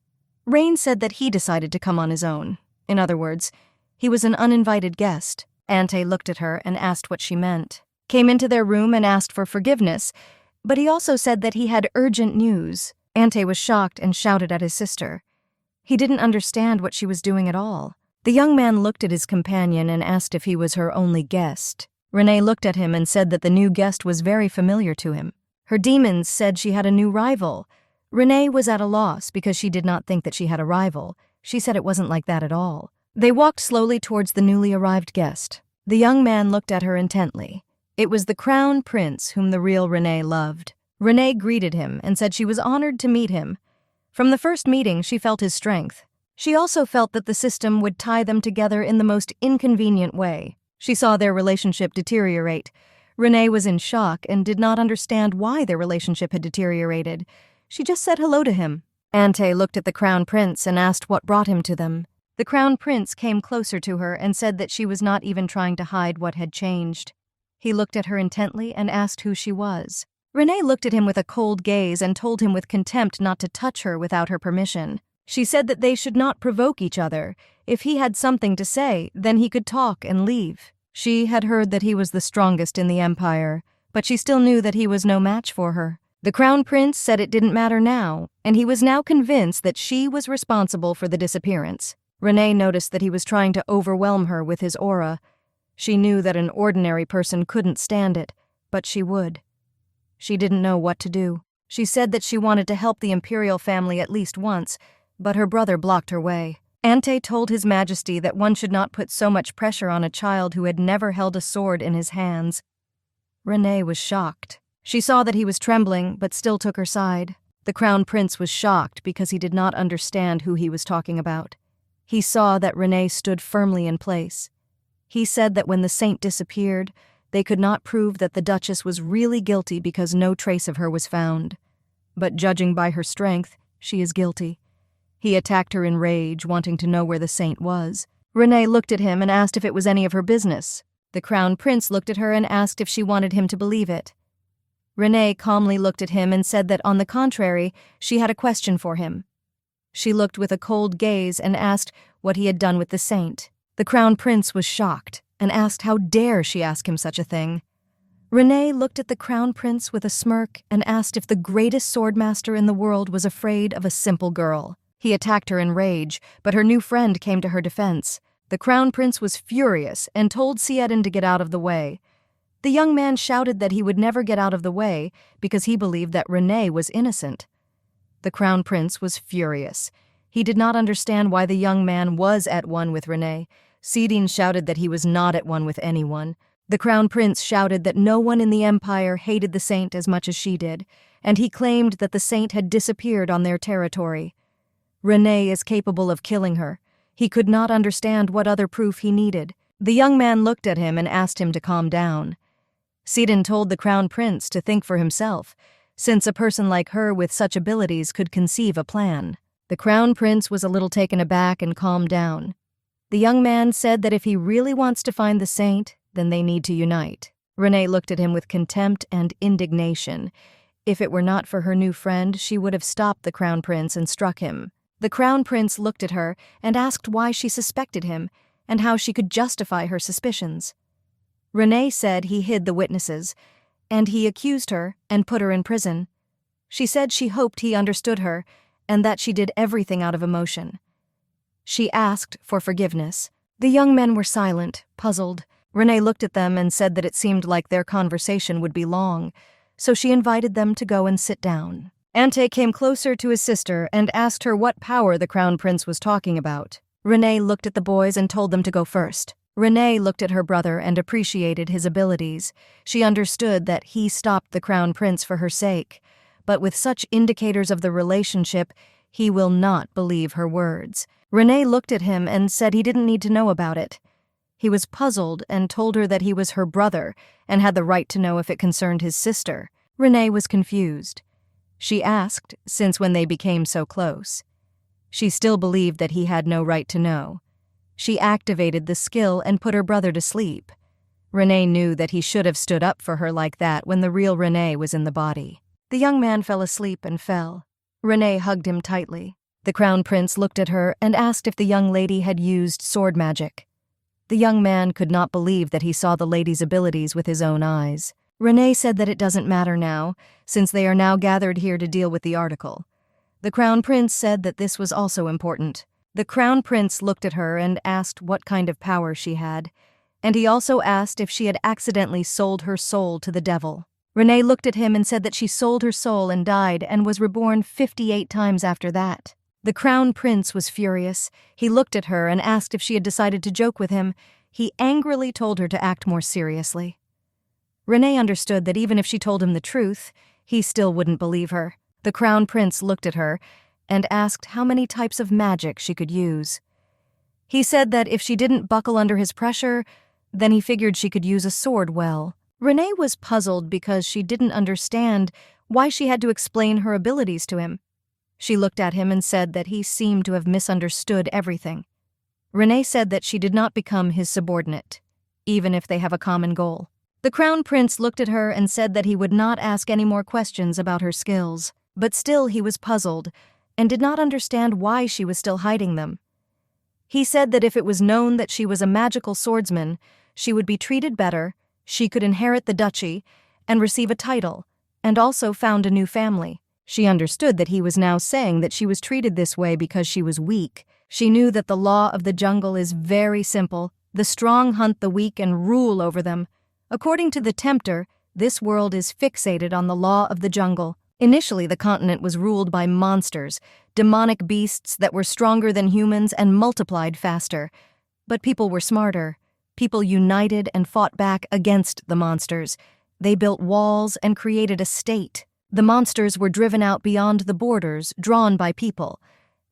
Rain said that he decided to come on his own. In other words, he was an uninvited guest. Ante looked at her and asked what she meant. Came into their room and asked for forgiveness, but he also said that he had urgent news. Ante was shocked and shouted at his sister. He didn't understand what she was doing at all. The young man looked at his companion and asked if he was her only guest. Renee looked at him and said that the new guest was very familiar to him. Her demons said she had a new rival. Renee was at a loss because she did not think that she had a rival. She said it wasn't like that at all. They walked slowly towards the newly arrived guest. The young man looked at her intently. It was the Crown Prince whom the real Renee loved. Renee greeted him and said she was honored to meet him. From the first meeting, she felt his strength. She also felt that the system would tie them together in the most inconvenient way. She saw their relationship deteriorate. Renee was in shock and did not understand why their relationship had deteriorated. She just said hello to him. Ante looked at the Crown Prince and asked what brought him to them. The Crown Prince came closer to her and said that she was not even trying to hide what had changed. He looked at her intently and asked who she was. Renee looked at him with a cold gaze and told him with contempt not to touch her without her permission. She said that they should not provoke each other. If he had something to say, then he could talk and leave. She had heard that he was the strongest in the empire, but she still knew that he was no match for her. The Crown Prince said it didn't matter now, and he was now convinced that she was responsible for the disappearance. Renee noticed that he was trying to overwhelm her with his aura. She knew that an ordinary person couldn't stand it, but she would. She didn't know what to do. She said that she wanted to help the imperial family at least once, but her brother blocked her way. Ante told His Majesty that one should not put so much pressure on a child who had never held a sword in his hands. Renee was shocked. She saw that he was trembling, but still took her side. The Crown Prince was shocked because he did not understand who he was talking about. He saw that Renee stood firmly in place. He said that when the saint disappeared, they could not prove that the Duchess was really guilty because no trace of her was found. But judging by her strength, she is guilty. He attacked her in rage, wanting to know where the saint was. Renee looked at him and asked if it was any of her business. The Crown Prince looked at her and asked if she wanted him to believe it. Renee calmly looked at him and said that, on the contrary, she had a question for him. She looked with a cold gaze and asked what he had done with the saint. The Crown Prince was shocked and asked how dare she ask him such a thing. Renee looked at the Crown Prince with a smirk and asked if the greatest swordmaster in the world was afraid of a simple girl. He attacked her in rage, but her new friend came to her defense. The Crown Prince was furious and told Seiden to get out of the way. The young man shouted that he would never get out of the way because he believed that Renee was innocent. The Crown Prince was furious. He did not understand why the young man was at one with Renee. Seiden shouted that he was not at one with anyone. The crown prince shouted that no one in the empire hated the saint as much as she did, and he claimed that the saint had disappeared on their territory. Renee is capable of killing her. He could not understand what other proof he needed. The young man looked at him and asked him to calm down. Sidon told the crown prince to think for himself, since a person like her with such abilities could conceive a plan. The crown prince was a little taken aback and calmed down. The young man said that if he really wants to find the saint, then they need to unite. Renee looked at him with contempt and indignation. If it were not for her new friend, she would have stopped the crown prince and struck him. The crown prince looked at her and asked why she suspected him and how she could justify her suspicions. Renee said he hid the witnesses, and he accused her and put her in prison. She said she hoped he understood her and that she did everything out of emotion. She asked for forgiveness. The young men were silent, puzzled. Renee looked at them and said that it seemed like their conversation would be long, so she invited them to go and sit down. Ante came closer to his sister and asked her what power the crown prince was talking about. Renee looked at the boys and told them to go first. Renee looked at her brother and appreciated his abilities. She understood that he stopped the crown prince for her sake, but with such indicators of the relationship, he will not believe her words. Renee looked at him and said he didn't need to know about it. He was puzzled and told her that he was her brother and had the right to know if it concerned his sister. Renee was confused. She asked, since when they became so close. She still believed that he had no right to know. She activated the skill and put her brother to sleep. Renee knew that he should have stood up for her like that when the real Renee was in the body. The young man fell asleep and fell. Renee hugged him tightly. The crown prince looked at her and asked if the young lady had used sword magic. The young man could not believe that he saw the lady's abilities with his own eyes. Renee said that it doesn't matter now, since they are now gathered here to deal with the article. The crown prince said that this was also important. The crown prince looked at her and asked what kind of power she had, and he also asked if she had accidentally sold her soul to the devil. Renee looked at him and said that she sold her soul and died and was reborn 58 times after that. The crown prince was furious. He looked at her and asked if she had decided to joke with him. He angrily told her to act more seriously. Renee understood that even if she told him the truth, he still wouldn't believe her. The crown prince looked at her and asked how many types of magic she could use. He said that if she didn't buckle under his pressure, then he figured she could use a sword well. Renee was puzzled because she didn't understand why she had to explain her abilities to him. She looked at him and said that he seemed to have misunderstood everything. Renee said that she did not become his subordinate, even if they have a common goal. The crown prince looked at her and said that he would not ask any more questions about her skills, but still he was puzzled and did not understand why she was still hiding them. He said that if it was known that she was a magical swordsman, she would be treated better, she could inherit the duchy and receive a title, and also found a new family. She understood that he was now saying that she was treated this way because she was weak. She knew that the law of the jungle is very simple. The strong hunt the weak and rule over them. According to the Tempter, this world is fixated on the law of the jungle. Initially, the continent was ruled by monsters, demonic beasts that were stronger than humans and multiplied faster. But people were smarter. People united and fought back against the monsters. They built walls and created a state. The monsters were driven out beyond the borders drawn by people,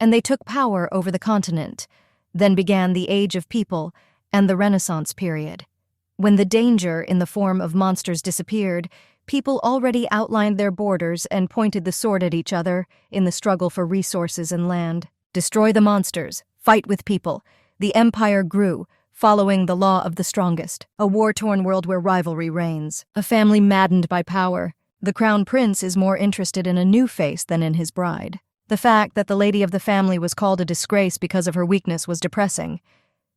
and they took power over the continent. Then began the Age of People and the Renaissance period. When the danger in the form of monsters disappeared, people already outlined their borders and pointed the sword at each other in the struggle for resources and land. Destroy the monsters, fight with people. The empire grew, following the law of the strongest. A war-torn world where rivalry reigns. A family maddened by power. The crown prince is more interested in a new face than in his bride. The fact that the lady of the family was called a disgrace because of her weakness was depressing.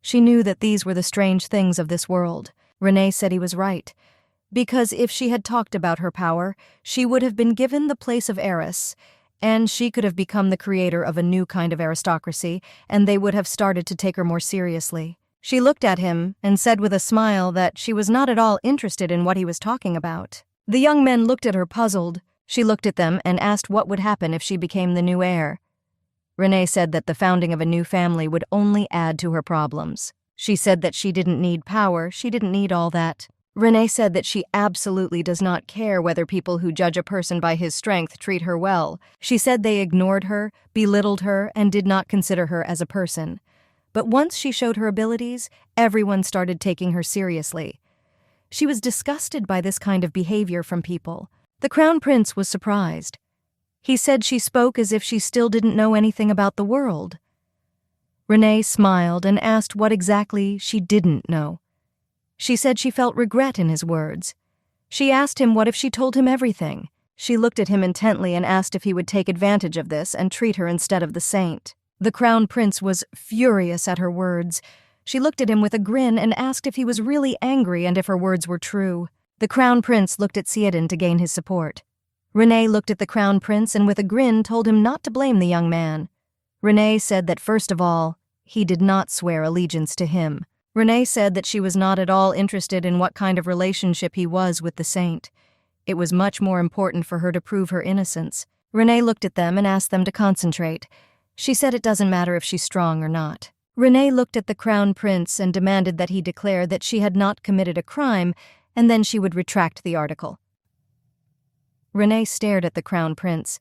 She knew that these were the strange things of this world. Renee said he was right, because if she had talked about her power, she would have been given the place of heiress, and she could have become the creator of a new kind of aristocracy, and they would have started to take her more seriously. She looked at him and said with a smile that she was not at all interested in what he was talking about. The young men looked at her puzzled. She looked at them and asked what would happen if she became the new heir. Renee said that the founding of a new family would only add to her problems. She said that she didn't need power, she didn't need all that. Renee said that she absolutely does not care whether people who judge a person by his strength treat her well. She said they ignored her, belittled her, and did not consider her as a person. But once she showed her abilities, everyone started taking her seriously. She was disgusted by this kind of behavior from people. The Crown Prince was surprised. He said she spoke as if she still didn't know anything about the world. Renee smiled and asked what exactly she didn't know. She said she felt regret in his words. She asked him what if she told him everything. She looked at him intently and asked if he would take advantage of this and treat her instead of the saint. The Crown Prince was furious at her words. She looked at him with a grin and asked if he was really angry and if her words were true. The Crown Prince looked at Theoden to gain his support. Renee looked at the Crown Prince and with a grin told him not to blame the young man. Renee said that first of all, he did not swear allegiance to him. Renee said that she was not at all interested in what kind of relationship he was with the saint. It was much more important for her to prove her innocence. Renee looked at them and asked them to concentrate. She said it doesn't matter if she's strong or not. Renee looked at the Crown Prince and demanded that he declare that she had not committed a crime, and then she would retract the article. Renee stared at the Crown Prince.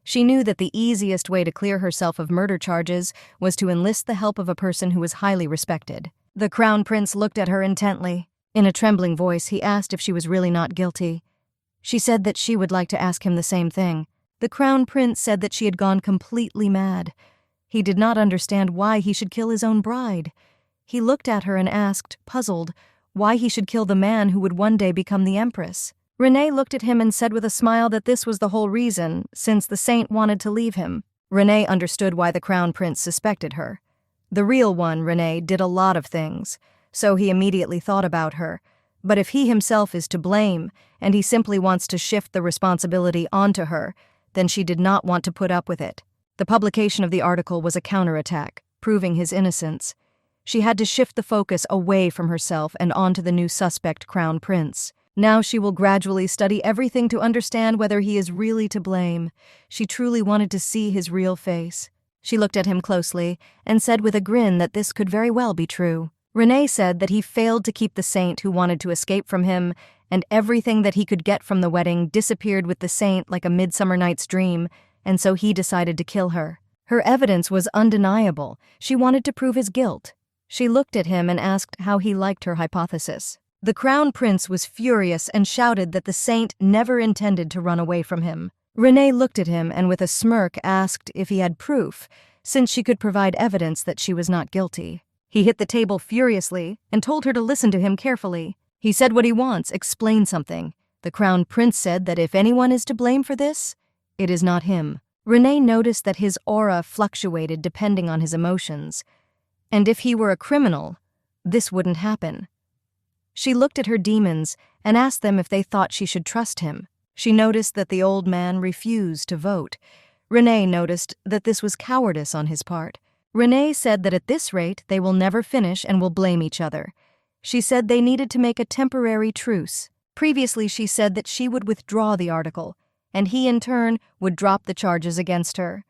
She knew that the easiest way to clear herself of murder charges was to enlist the help of a person who was highly respected. The Crown Prince looked at her intently. In a trembling voice, he asked if she was really not guilty. She said that she would like to ask him the same thing. The Crown Prince said that she had gone completely mad. He did not understand why he should kill his own bride. He looked at her and asked, puzzled, why he should kill the man who would one day become the Empress. Renee looked at him and said with a smile that this was the whole reason, since the saint wanted to leave him. Renee understood why the Crown Prince suspected her. The real one, Renee, did a lot of things, so he immediately thought about her. But if he himself is to blame, and he simply wants to shift the responsibility onto her, then she did not want to put up with it. The publication of the article was a counterattack, proving his innocence. She had to shift the focus away from herself and onto the new suspect, Crown Prince. Now she will gradually study everything to understand whether he is really to blame. She truly wanted to see his real face. She looked at him closely and said with a grin that this could very well be true. Renee said that he failed to keep the saint who wanted to escape from him, and everything that he could get from the wedding disappeared with the saint like a Midsummer Night's Dream, and so he decided to kill her. Her evidence was undeniable. She wanted to prove his guilt. She looked at him and asked how he liked her hypothesis. The Crown Prince was furious and shouted that the saint never intended to run away from him. Renee looked at him and with a smirk asked if he had proof, since she could provide evidence that she was not guilty. He hit the table furiously and told her to listen to him carefully. He said what he wants, explain something. The Crown Prince said that if anyone is to blame for this, it is not him. Renee noticed that his aura fluctuated depending on his emotions, and if he were a criminal, this wouldn't happen. She looked at her demons and asked them if they thought she should trust him. She noticed that the old man refused to vote. Renee noticed that this was cowardice on his part. Renee said that at this rate they will never finish and will blame each other. She said they needed to make a temporary truce. Previously she said that she would withdraw the article, and he in turn would drop the charges against her.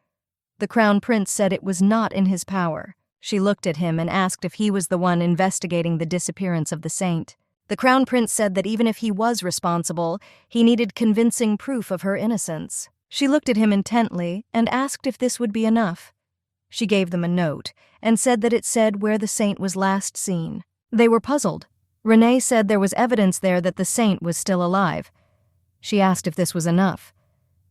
The Crown Prince said it was not in his power. She looked at him and asked if he was the one investigating the disappearance of the saint. The Crown Prince said that even if he was responsible, he needed convincing proof of her innocence. She looked at him intently and asked if this would be enough. She gave them a note and said that it said where the saint was last seen. They were puzzled. Renee said there was evidence there that the saint was still alive. She asked if this was enough.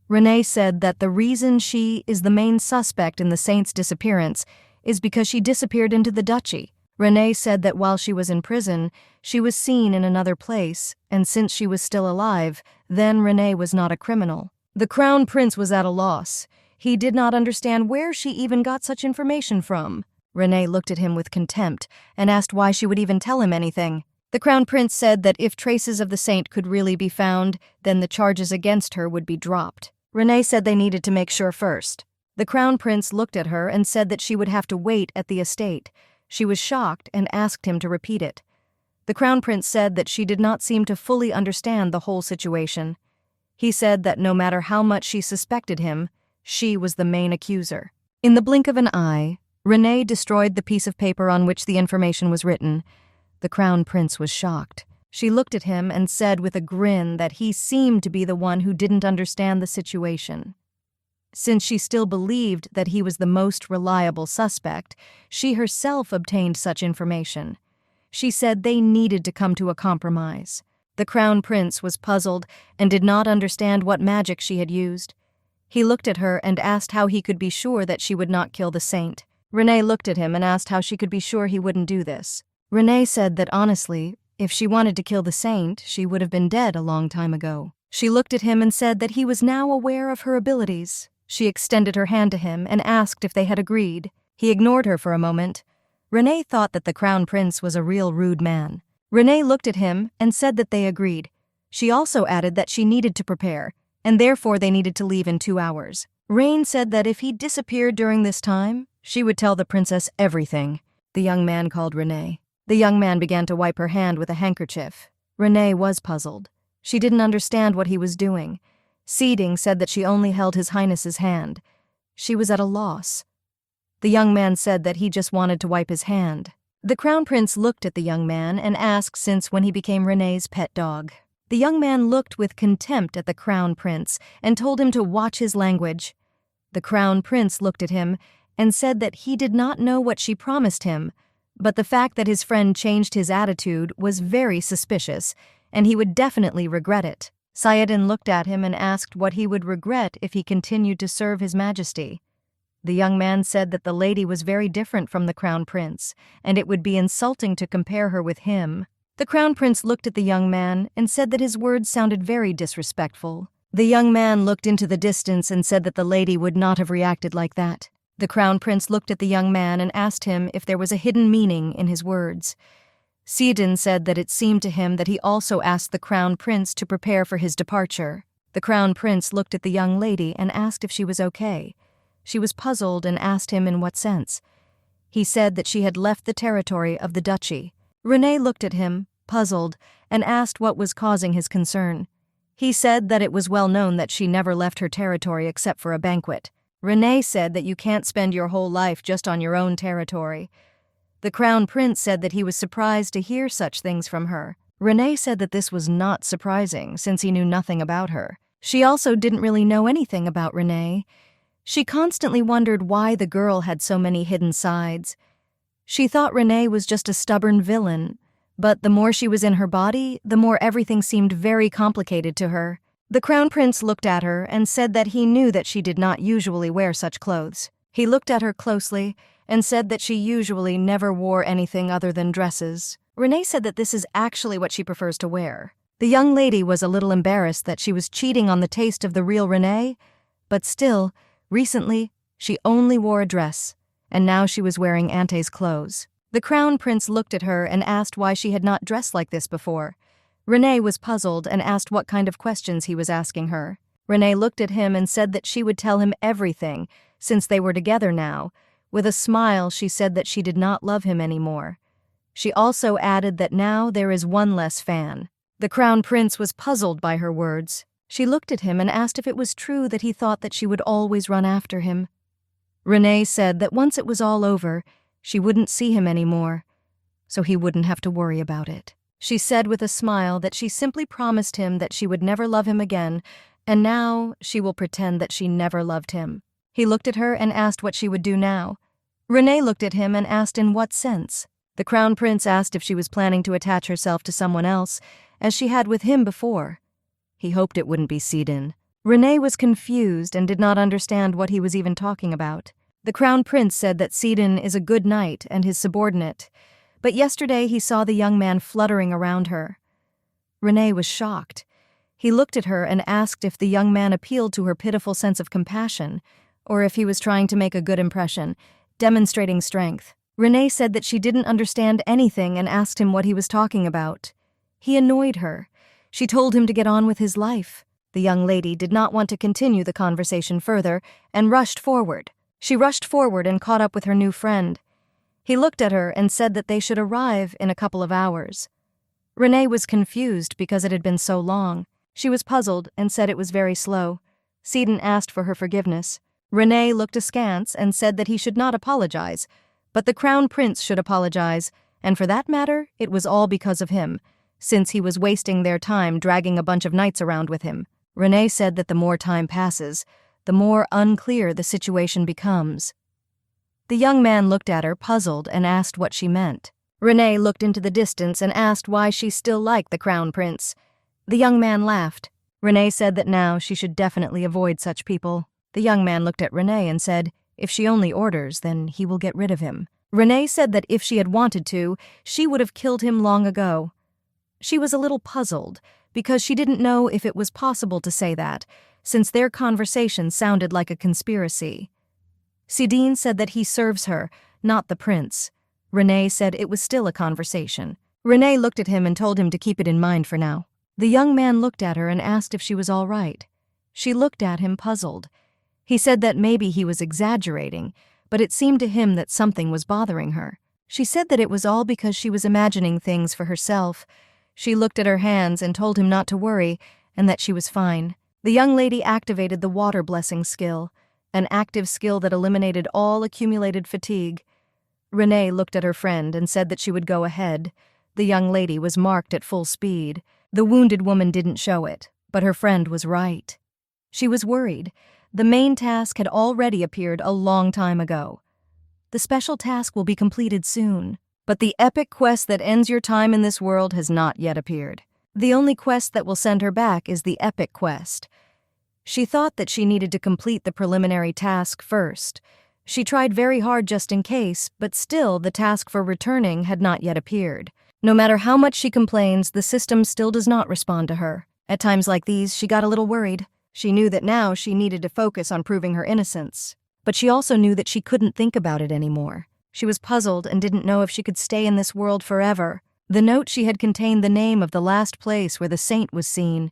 Renee said that the reason she is the main suspect in the saint's disappearance is because she disappeared into the duchy. Renee said that while she was in prison, she was seen in another place, and since she was still alive, then Renee was not a criminal. The Crown Prince was at a loss. He did not understand where she even got such information from. Renee looked at him with contempt and asked why she would even tell him anything. The Crown Prince said that if traces of the saint could really be found, then the charges against her would be dropped. Renee said they needed to make sure first. The Crown Prince looked at her and said that she would have to wait at the estate. She was shocked and asked him to repeat it. The Crown Prince said that she did not seem to fully understand the whole situation. He said that no matter how much she suspected him, she was the main accuser. In the blink of an eye, Renee destroyed the piece of paper on which the information was written. The Crown Prince was shocked. She looked at him and said with a grin that he seemed to be the one who didn't understand the situation. Since she still believed that he was the most reliable suspect, she herself obtained such information. She said they needed to come to a compromise. The Crown Prince was puzzled and did not understand what magic she had used. He looked at her and asked how he could be sure that she would not kill the saint. Renee looked at him and asked how she could be sure he wouldn't do this. Renee said that honestly, if she wanted to kill the saint, she would have been dead a long time ago. She looked at him and said that he was now aware of her abilities. She extended her hand to him and asked if they had agreed. He ignored her for a moment. Renee thought that the Crown Prince was a real rude man. Renee looked at him and said that they agreed. She also added that she needed to prepare, and therefore they needed to leave in 2 hours. Rain said that if he disappeared during this time, she would tell the princess everything. The young man called Renee. The young man began to wipe her hand with a handkerchief. Renee was puzzled. She didn't understand what he was doing. Seeding said that she only held His Highness's hand. She was at a loss. The young man said that he just wanted to wipe his hand. The Crown Prince looked at the young man and asked since when he became Renee's pet dog. The young man looked with contempt at the Crown Prince and told him to watch his language. The Crown Prince looked at him and said that he did not know what she promised him, but the fact that his friend changed his attitude was very suspicious, and he would definitely regret it. Sayadin looked at him and asked what he would regret if he continued to serve His Majesty. The young man said that the lady was very different from the Crown Prince, and it would be insulting to compare her with him. The Crown Prince looked at the young man and said that his words sounded very disrespectful. The young man looked into the distance and said that the lady would not have reacted like that. The Crown Prince looked at the young man and asked him if there was a hidden meaning in his words. Seedin said that it seemed to him that he also asked the Crown Prince to prepare for his departure. The Crown Prince looked at the young lady and asked if she was okay. She was puzzled and asked him in what sense. He said that she had left the territory of the duchy. Renee looked at him, puzzled, and asked what was causing his concern. He said that it was well known that she never left her territory except for a banquet. Renee said that you can't spend your whole life just on your own territory. The Crown Prince said that he was surprised to hear such things from her. Renee said that this was not surprising since he knew nothing about her. She also didn't really know anything about Renee. She constantly wondered why the girl had so many hidden sides. She thought Renee was just a stubborn villain, but the more she was in her body, the more everything seemed very complicated to her. The Crown Prince looked at her and said that he knew that she did not usually wear such clothes. He looked at her closely and said that she usually never wore anything other than dresses. Renee said that this is actually what she prefers to wear. The young lady was a little embarrassed that she was cheating on the taste of the real Renee, but still, recently, she only wore a dress, and now she was wearing Auntie's clothes. The Crown Prince looked at her and asked why she had not dressed like this before. Renee was puzzled and asked what kind of questions he was asking her. Renee looked at him and said that she would tell him everything, since they were together now. With a smile, she said that she did not love him anymore. She also added that now there is one less fan. The Crown Prince was puzzled by her words. She looked at him and asked if it was true that he thought that she would always run after him. Renee said that once it was all over, she wouldn't see him anymore, so he wouldn't have to worry about it. She said with a smile that she simply promised him that she would never love him again, and now she will pretend that she never loved him. He looked at her and asked what she would do now. Renee looked at him and asked in what sense. The Crown Prince asked if she was planning to attach herself to someone else, as she had with him before. He hoped it wouldn't be Seedin. Renee was confused and did not understand what he was even talking about. The Crown Prince said that Seedin is a good knight and his subordinate, but yesterday he saw the young man fluttering around her. Renee was shocked. He looked at her and asked if the young man appealed to her pitiful sense of compassion, or if he was trying to make a good impression, demonstrating strength. Renee said that she didn't understand anything and asked him what he was talking about. He annoyed her. She told him to get on with his life. The young lady did not want to continue the conversation further and rushed forward. She rushed forward and caught up with her new friend. He looked at her and said that they should arrive in a couple of hours. Renee was confused because it had been so long. She was puzzled and said it was very slow. Seedin asked for her forgiveness. Renee looked askance and said that he should not apologize, but the Crown Prince should apologize, and for that matter, it was all because of him. since he was wasting their time dragging a bunch of knights around with him. Renee said that the more time passes, the more unclear the situation becomes. The young man looked at her, puzzled, and asked what she meant. Renee looked into the distance and asked why she still liked the crown prince. The young man laughed. Renee said that now she should definitely avoid such people. The young man looked at Renee and said, if she only orders, then he will get rid of him. Renee said that if she had wanted to, she would have killed him long ago. She was a little puzzled, because she didn't know if it was possible to say that, since their conversation sounded like a conspiracy. Sidine said that he serves her, not the prince. Renee said it was still a conversation. Renee looked at him and told him to keep it in mind for now. The young man looked at her and asked if she was all right. She looked at him, puzzled. He said that maybe he was exaggerating, but it seemed to him that something was bothering her. She said that it was all because she was imagining things for herself. She looked at her hands and told him not to worry, and that she was fine. The young lady activated the water blessing skill, an active skill that eliminated all accumulated fatigue. Renee looked at her friend and said that she would go ahead. The young lady was marked at full speed. The wounded woman didn't show it, but her friend was right. She was worried. The main task had already appeared a long time ago. The special task will be completed soon, but the epic quest that ends your time in this world has not yet appeared. The only quest that will send her back is the epic quest. She thought that she needed to complete the preliminary task first. She tried very hard just in case, but still the task for returning had not yet appeared. No matter how much she complains, the system still does not respond to her. At times like these, she got a little worried. She knew that now she needed to focus on proving her innocence. But she also knew that she couldn't think about it anymore. She was puzzled and didn't know if she could stay in this world forever. The note she had contained the name of the last place where the saint was seen.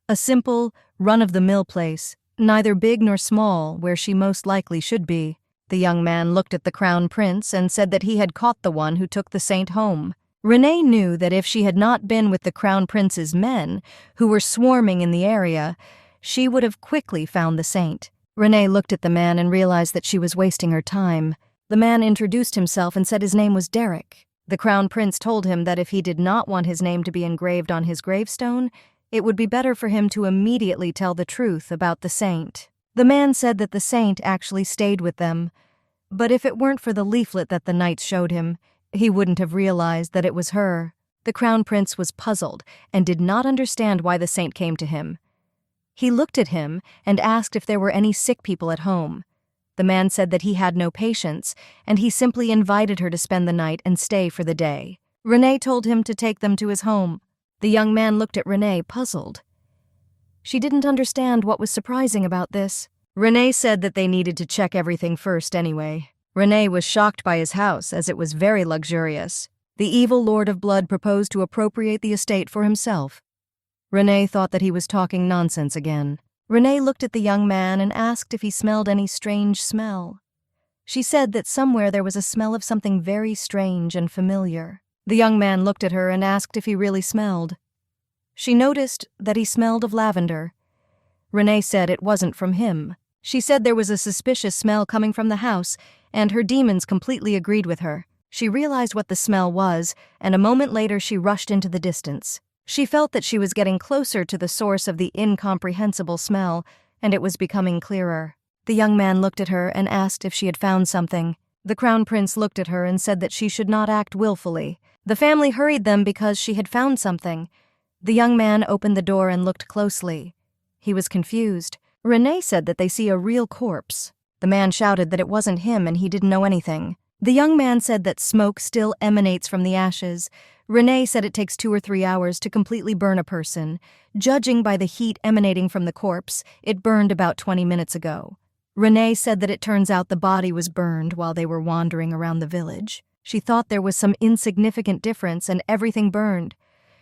A simple, run-of-the-mill place, neither big nor small, where she most likely should be. The young man looked at the crown prince and said that he had caught the one who took the saint home. Renee knew that if she had not been with the crown prince's men, who were swarming in the area, she would have quickly found the saint. Renee looked at the man and realized that she was wasting her time. The man introduced himself and said his name was Derek. The crown prince told him that if he did not want his name to be engraved on his gravestone, it would be better for him to immediately tell the truth about the saint. The man said that the saint actually stayed with them, but if it weren't for the leaflet that the knights showed him, he wouldn't have realized that it was her. The crown prince was puzzled and did not understand why the saint came to him. He looked at him and asked if there were any sick people at home. The man said that he had no patience, and he simply invited her to spend the night and stay for the day. Renee told him to take them to his home. The young man looked at Renee, puzzled. She didn't understand what was surprising about this. Renee said that they needed to check everything first anyway. Renee was shocked by his house, as it was very luxurious. The evil Lord of Blood proposed to appropriate the estate for himself. Renee thought that he was talking nonsense again. Renee looked at the young man and asked if he smelled any strange smell. She said that somewhere there was a smell of something very strange and familiar. The young man looked at her and asked if he really smelled. She noticed that he smelled of lavender. Renee said it wasn't from him. She said there was a suspicious smell coming from the house, and her demons completely agreed with her. She realized what the smell was, and a moment later she rushed into the distance. She felt that she was getting closer to the source of the incomprehensible smell, and it was becoming clearer. The young man looked at her and asked if she had found something. The crown prince looked at her and said that she should not act willfully. The family hurried them because she had found something. The young man opened the door and looked closely. He was confused. Renee said that they see a real corpse. The man shouted that it wasn't him and he didn't know anything. The young man said that smoke still emanates from the ashes. Renee said it takes 2 or 3 hours to completely burn a person. Judging by the heat emanating from the corpse, it burned about 20 minutes ago. Renee said that it turns out the body was burned while they were wandering around the village. She thought there was some insignificant difference and everything burned.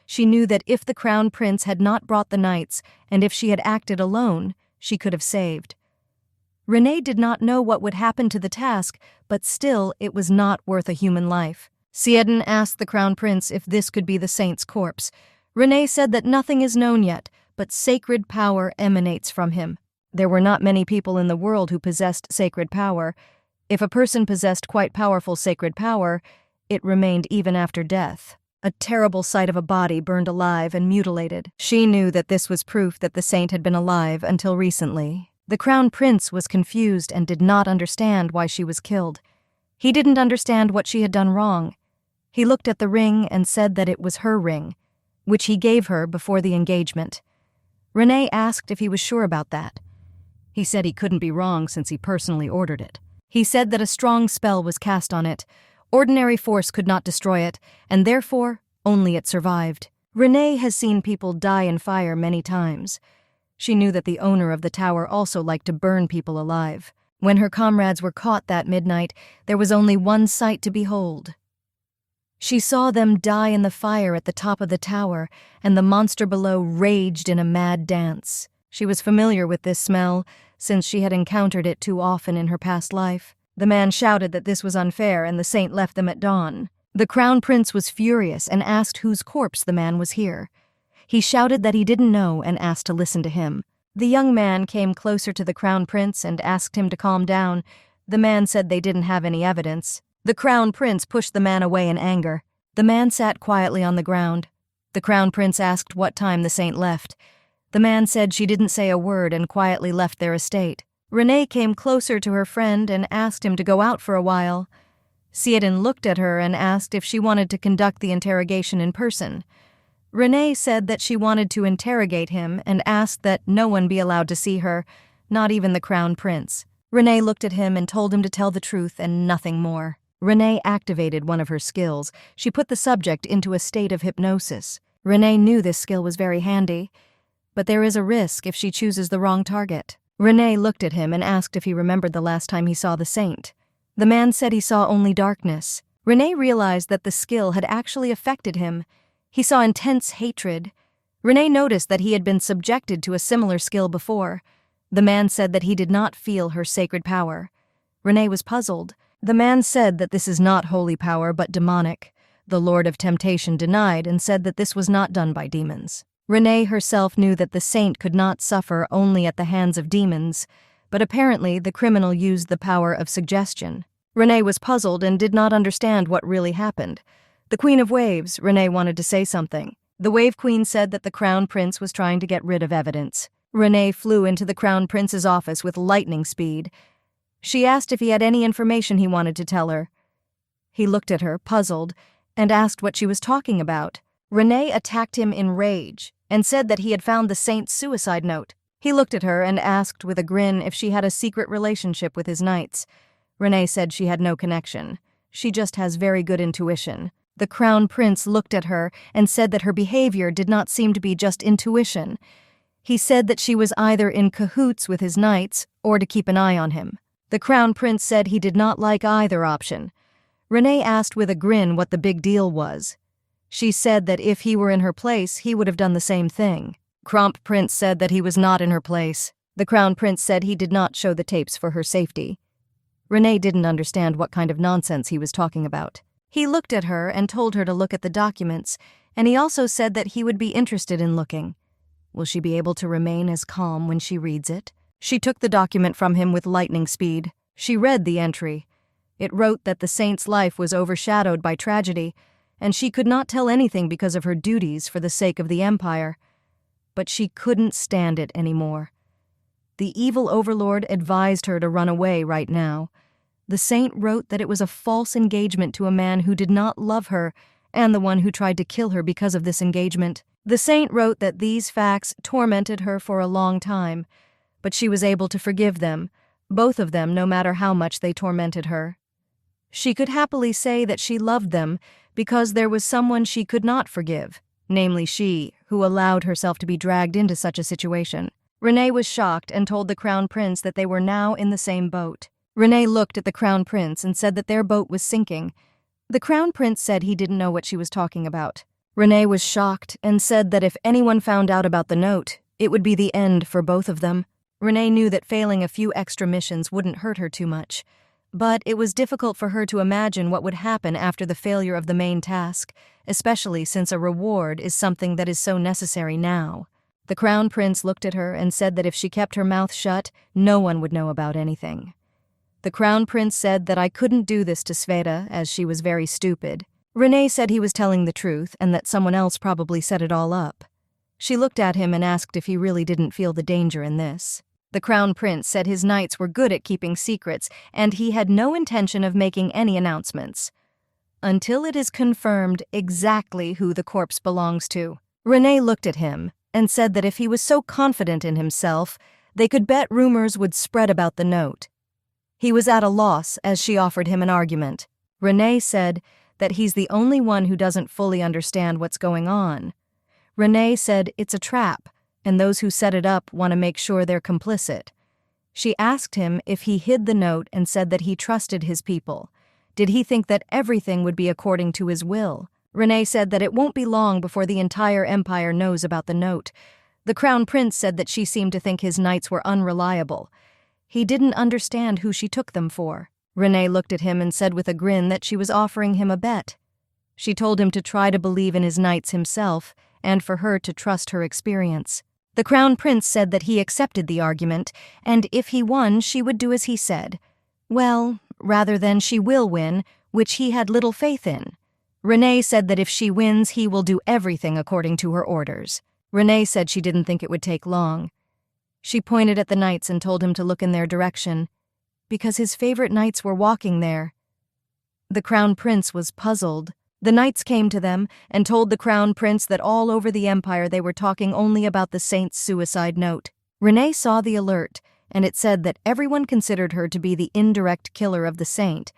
She knew that if the crown prince had not brought the knights, and if she had acted alone, she could have saved. Renee did not know what would happen to the task, but still it was not worth a human life. Sieden asked the crown prince if this could be the saint's corpse. Renee said that nothing is known yet, but sacred power emanates from him. There were not many people in the world who possessed sacred power. If a person possessed quite powerful sacred power, it remained even after death. A terrible sight of a body burned alive and mutilated. She knew that this was proof that the saint had been alive until recently. The crown prince was confused and did not understand why she was killed. He didn't understand what she had done wrong. He looked at the ring and said that it was her ring, which he gave her before the engagement. Renee asked if he was sure about that. He said he couldn't be wrong since he personally ordered it. He said that a strong spell was cast on it. Ordinary force could not destroy it, and therefore, only it survived. Renee has seen people die in fire many times. She knew that the owner of the tower also liked to burn people alive. When her comrades were caught that midnight, there was only one sight to behold. She saw them die in the fire at the top of the tower, and the monster below raged in a mad dance. She was familiar with this smell, since she had encountered it too often in her past life. The man shouted that this was unfair, and the saint left them at dawn. The crown prince was furious and asked whose corpse the man was here. He shouted that he didn't know and asked to listen to him. The young man came closer to the crown prince and asked him to calm down. The man said they didn't have any evidence. The crown prince pushed the man away in anger. The man sat quietly on the ground. The crown prince asked what time the saint left. The man said she didn't say a word and quietly left their estate. Renee came closer to her friend and asked him to go out for a while. Theoden looked at her and asked if she wanted to conduct the interrogation in person. Renee said that she wanted to interrogate him and asked that no one be allowed to see her, not even the crown prince. Renee looked at him and told him to tell the truth and nothing more. Renee activated one of her skills. She put the subject into a state of hypnosis. Renee knew this skill was very handy, but there is a risk if she chooses the wrong target. Renee looked at him and asked if he remembered the last time he saw the saint. The man said he saw only darkness. Renee realized that the skill had actually affected him. He saw intense hatred. Renee noticed that he had been subjected to a similar skill before. The man said that he did not feel her sacred power. Renee was puzzled. The man said that this is not holy power but demonic. The Lord of Temptation denied and said that this was not done by demons. Renee herself knew that the saint could not suffer only at the hands of demons, but apparently the criminal used the power of suggestion. Renee was puzzled and did not understand what really happened. The Queen of Waves, Renee wanted to say something. The Wave Queen said that the Crown Prince was trying to get rid of evidence. Renee flew into the Crown Prince's office with lightning speed. She asked if he had any information he wanted to tell her. He looked at her, puzzled, and asked what she was talking about. Renee attacked him in rage and said that he had found the saint's suicide note. He looked at her and asked with a grin if she had a secret relationship with his knights. Renee said she had no connection. She just has very good intuition. The Crown Prince looked at her and said that her behavior did not seem to be just intuition. He said that she was either in cahoots with his knights or to keep an eye on him. The Crown Prince said he did not like either option. Renee asked with a grin what the big deal was. She said that if he were in her place, he would have done the same thing. Crown Prince said that he was not in her place. The Crown Prince said he did not show the tapes for her safety. Renee didn't understand what kind of nonsense he was talking about. He looked at her and told her to look at the documents, and he also said that he would be interested in looking. Will she be able to remain as calm when she reads it? She took the document from him with lightning speed. She read the entry. It wrote that the saint's life was overshadowed by tragedy, and she could not tell anything because of her duties for the sake of the Empire. But she couldn't stand it anymore. The evil overlord advised her to run away right now. The saint wrote that it was a false engagement to a man who did not love her and the one who tried to kill her because of this engagement. The saint wrote that these facts tormented her for a long time, but she was able to forgive them, both of them, no matter how much they tormented her. She could happily say that she loved them because there was someone she could not forgive, namely she, who allowed herself to be dragged into such a situation. Renee was shocked and told the Crown Prince that they were now in the same boat. Renee looked at the Crown Prince and said that their boat was sinking. The Crown Prince said he didn't know what she was talking about. Renee was shocked and said that if anyone found out about the note, it would be the end for both of them. Renee knew that failing a few extra missions wouldn't hurt her too much, but it was difficult for her to imagine what would happen after the failure of the main task, especially since a reward is something that is so necessary now. The Crown Prince looked at her and said that if she kept her mouth shut, no one would know about anything. The Crown Prince said that I couldn't do this to Sveta, as she was very stupid. Renee said he was telling the truth and that someone else probably set it all up. She looked at him and asked if he really didn't feel the danger in this. The Crown Prince said his knights were good at keeping secrets and he had no intention of making any announcements until it is confirmed exactly who the corpse belongs to. Renee looked at him and said that if he was so confident in himself, they could bet rumors would spread about the note. He was at a loss as she offered him an argument. Renee said that he's the only one who doesn't fully understand what's going on. Renee said it's a trap, and those who set it up want to make sure they're complicit. She asked him if he hid the note and said that he trusted his people. Did he think that everything would be according to his will? Renee said that it won't be long before the entire empire knows about the note. The Crown Prince said that she seemed to think his knights were unreliable. He didn't understand who she took them for. Renee looked at him and said with a grin that she was offering him a bet. She told him to try to believe in his knights himself and for her to trust her experience. The Crown Prince said that he accepted the argument, and if he won, she would do as he said. Well, rather than she will win, which he had little faith in. Renee said that if she wins, he will do everything according to her orders. Renee said she didn't think it would take long. She pointed at the knights and told him to look in their direction, because his favorite knights were walking there. The Crown Prince was puzzled. The knights came to them and told the Crown Prince that all over the empire they were talking only about the saint's suicide note. Renee saw the alert, and it said that everyone considered her to be the indirect killer of the saint,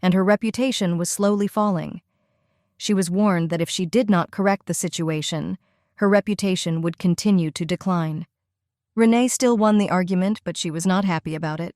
and her reputation was slowly falling. She was warned that if she did not correct the situation, her reputation would continue to decline. Renee still won the argument, but she was not happy about it.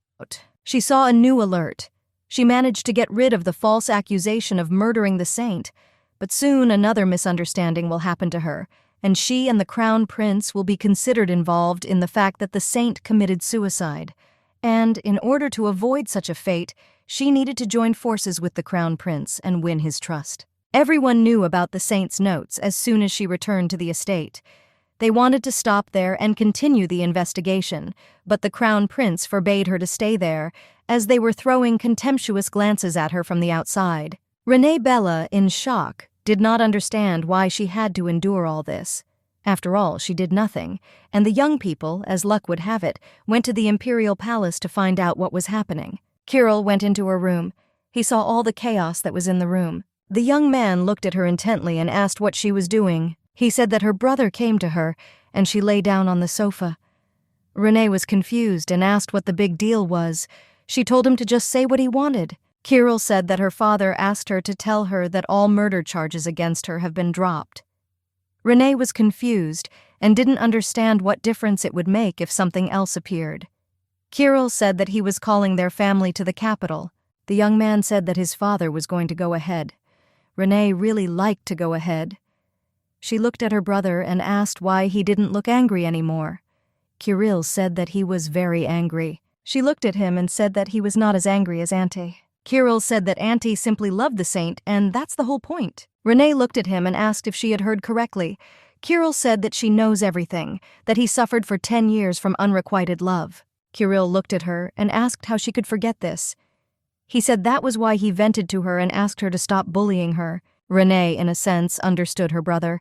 She saw a new alert. She managed to get rid of the false accusation of murdering the saint, but soon another misunderstanding will happen to her, and she and the Crown Prince will be considered involved in the fact that the saint committed suicide. And in order to avoid such a fate, she needed to join forces with the Crown Prince and win his trust. Everyone knew about the saint's notes as soon as she returned to the estate. They wanted to stop there and continue the investigation, but the Crown Prince forbade her to stay there, as they were throwing contemptuous glances at her from the outside. Renee Bella, in shock, did not understand why she had to endure all this. After all, she did nothing, and the young people, as luck would have it, went to the imperial palace to find out what was happening. Kirill went into her room. He saw all the chaos that was in the room. The young man looked at her intently and asked what she was doing. He said that her brother came to her, and she lay down on the sofa. Renee was confused and asked what the big deal was. She told him to just say what he wanted. Kirill said that her father asked her to tell her that all murder charges against her have been dropped. Renee was confused and didn't understand what difference it would make if something else appeared. Kirill said that he was calling their family to the capital. The young man said that his father was going to go ahead. Renee really liked to go ahead. She looked at her brother and asked why he didn't look angry anymore. Kirill said that he was very angry. She looked at him and said that he was not as angry as Auntie. Kirill said that Auntie simply loved the saint, and that's the whole point. Renee looked at him and asked if she had heard correctly. Kirill said that she knows everything, that he suffered for 10 years from unrequited love. Kirill looked at her and asked how she could forget this. He said that was why he vented to her and asked her to stop bullying her. Renee, in a sense, understood her brother,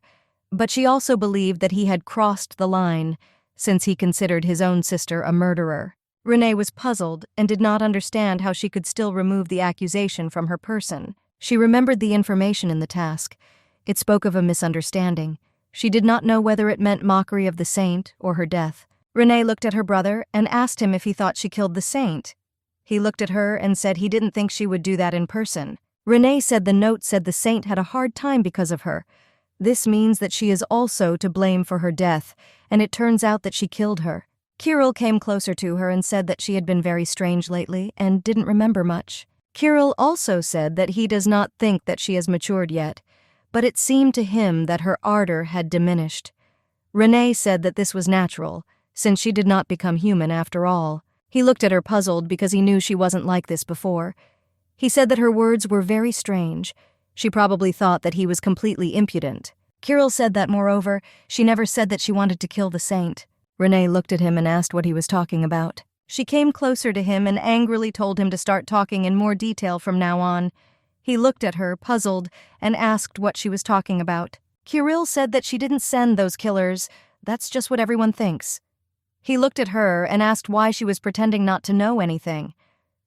but she also believed that he had crossed the line, since he considered his own sister a murderer. Renee was puzzled and did not understand how she could still remove the accusation from her person. She remembered the information in the task. It spoke of a misunderstanding. She did not know whether it meant mockery of the saint or her death. Renee looked at her brother and asked him if he thought she killed the saint. He looked at her and said he didn't think she would do that in person. Renee said the note said the saint had a hard time because of her. This means that she is also to blame for her death, and it turns out that she killed her. Kirill came closer to her and said that she had been very strange lately and didn't remember much. Kirill also said that he does not think that she has matured yet, but it seemed to him that her ardor had diminished. Renee said that this was natural, since she did not become human after all. He looked at her puzzled because he knew she wasn't like this before. He said that her words were very strange. She probably thought that he was completely impudent. Kirill said that, moreover, she never said that she wanted to kill the saint. Renee looked at him and asked what he was talking about. She came closer to him and angrily told him to start talking in more detail from now on. He looked at her, puzzled, and asked what she was talking about. Kirill said that she didn't send those killers. That's just what everyone thinks. He looked at her and asked why she was pretending not to know anything.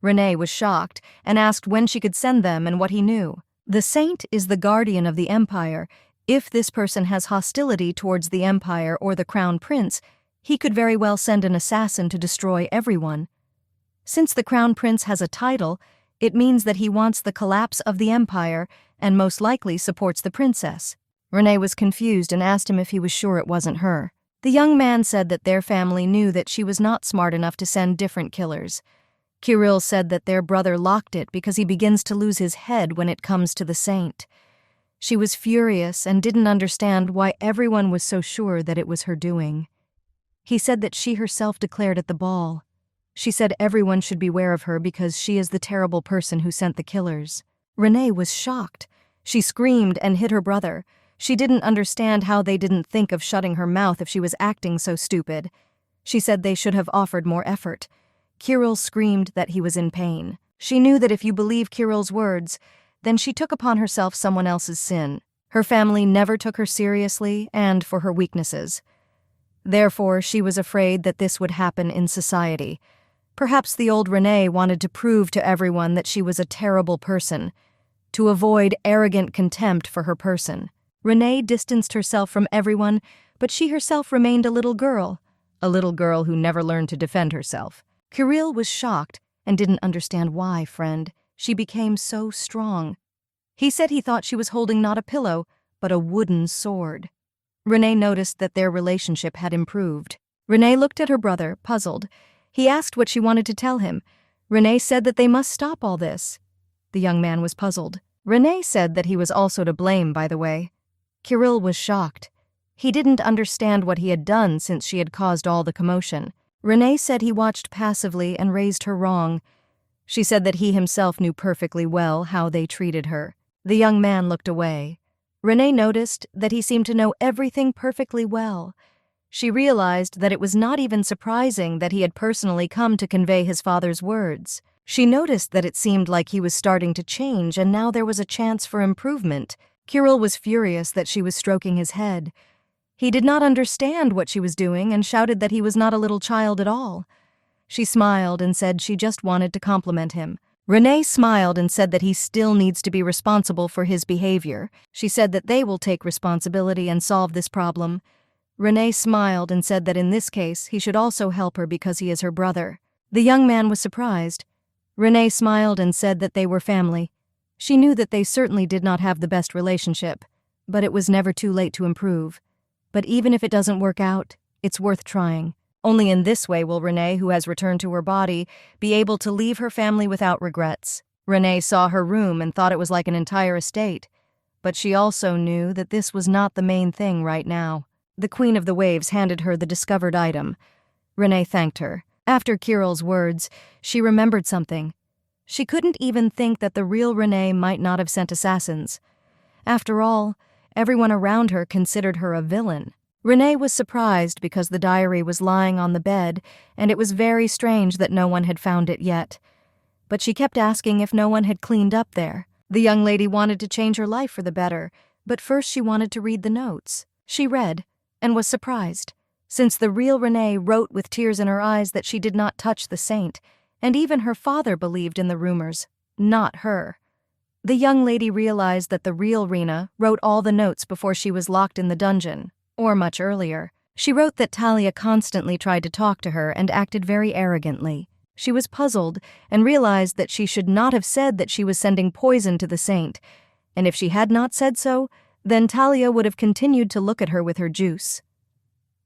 Renee was shocked and asked when she could send them and what he knew. The saint is the guardian of the empire. If this person has hostility towards the empire or the crown prince, he could very well send an assassin to destroy everyone. Since the crown prince has a title, it means that he wants the collapse of the empire and most likely supports the princess. Renee was confused and asked him if he was sure it wasn't her. The young man said that their family knew that she was not smart enough to send different killers. Kirill said that their brother locked it because he begins to lose his head when it comes to the saint. She was furious and didn't understand why everyone was so sure that it was her doing. He said that she herself declared at the ball. She said everyone should beware of her because she is the terrible person who sent the killers. Renee was shocked. She screamed and hit her brother. She didn't understand how they didn't think of shutting her mouth if she was acting so stupid. She said they should have offered more effort. Kirill screamed that he was in pain. She knew that if you believe Kirill's words, then she took upon herself someone else's sin. Her family never took her seriously and for her weaknesses. Therefore, she was afraid that this would happen in society. Perhaps the old Renee wanted to prove to everyone that she was a terrible person, to avoid arrogant contempt for her person. Renee distanced herself from everyone, but she herself remained a little girl who never learned to defend herself. Kirill was shocked and didn't understand why, friend. She became so strong. He said he thought she was holding not a pillow, but a wooden sword. Renee noticed that their relationship had improved. Renee looked at her brother, puzzled. He asked what she wanted to tell him. Renee said that they must stop all this. The young man was puzzled. Renee said that he was also to blame, by the way. Kirill was shocked. He didn't understand what he had done since she had caused all the commotion. Renee said he watched passively and raised her wrong. She said that he himself knew perfectly well how they treated her. The young man looked away. Renee noticed that he seemed to know everything perfectly well. She realized that it was not even surprising that he had personally come to convey his father's words. She noticed that it seemed like he was starting to change and now there was a chance for improvement. Kirill was furious that she was stroking his head. He did not understand what she was doing and shouted that he was not a little child at all. She smiled and said she just wanted to compliment him. Renee smiled and said that he still needs to be responsible for his behavior. She said that they will take responsibility and solve this problem. Renee smiled and said that in this case he should also help her because he is her brother. The young man was surprised. Renee smiled and said that they were family. She knew that they certainly did not have the best relationship, but it was never too late to improve. But even if it doesn't work out, it's worth trying. Only in this way will Renee, who has returned to her body, be able to leave her family without regrets. Renee saw her room and thought it was like an entire estate, but she also knew that this was not the main thing right now. The Queen of the Waves handed her the discovered item. Renee thanked her. After Kirill's words, she remembered something. She couldn't even think that the real Renee might not have sent assassins. After all, everyone around her considered her a villain. Renee was surprised because the diary was lying on the bed, and it was very strange that no one had found it yet. But she kept asking if no one had cleaned up there. The young lady wanted to change her life for the better, but first she wanted to read the notes. She read, and was surprised, since the real Renee wrote with tears in her eyes that she did not touch the saint, and even her father believed in the rumors, not her. The young lady realized that the real Rena wrote all the notes before she was locked in the dungeon, or much earlier. She wrote that Talia constantly tried to talk to her and acted very arrogantly. She was puzzled and realized that she should not have said that she was sending poison to the saint, and if she had not said so, then Talia would have continued to look at her with her juice.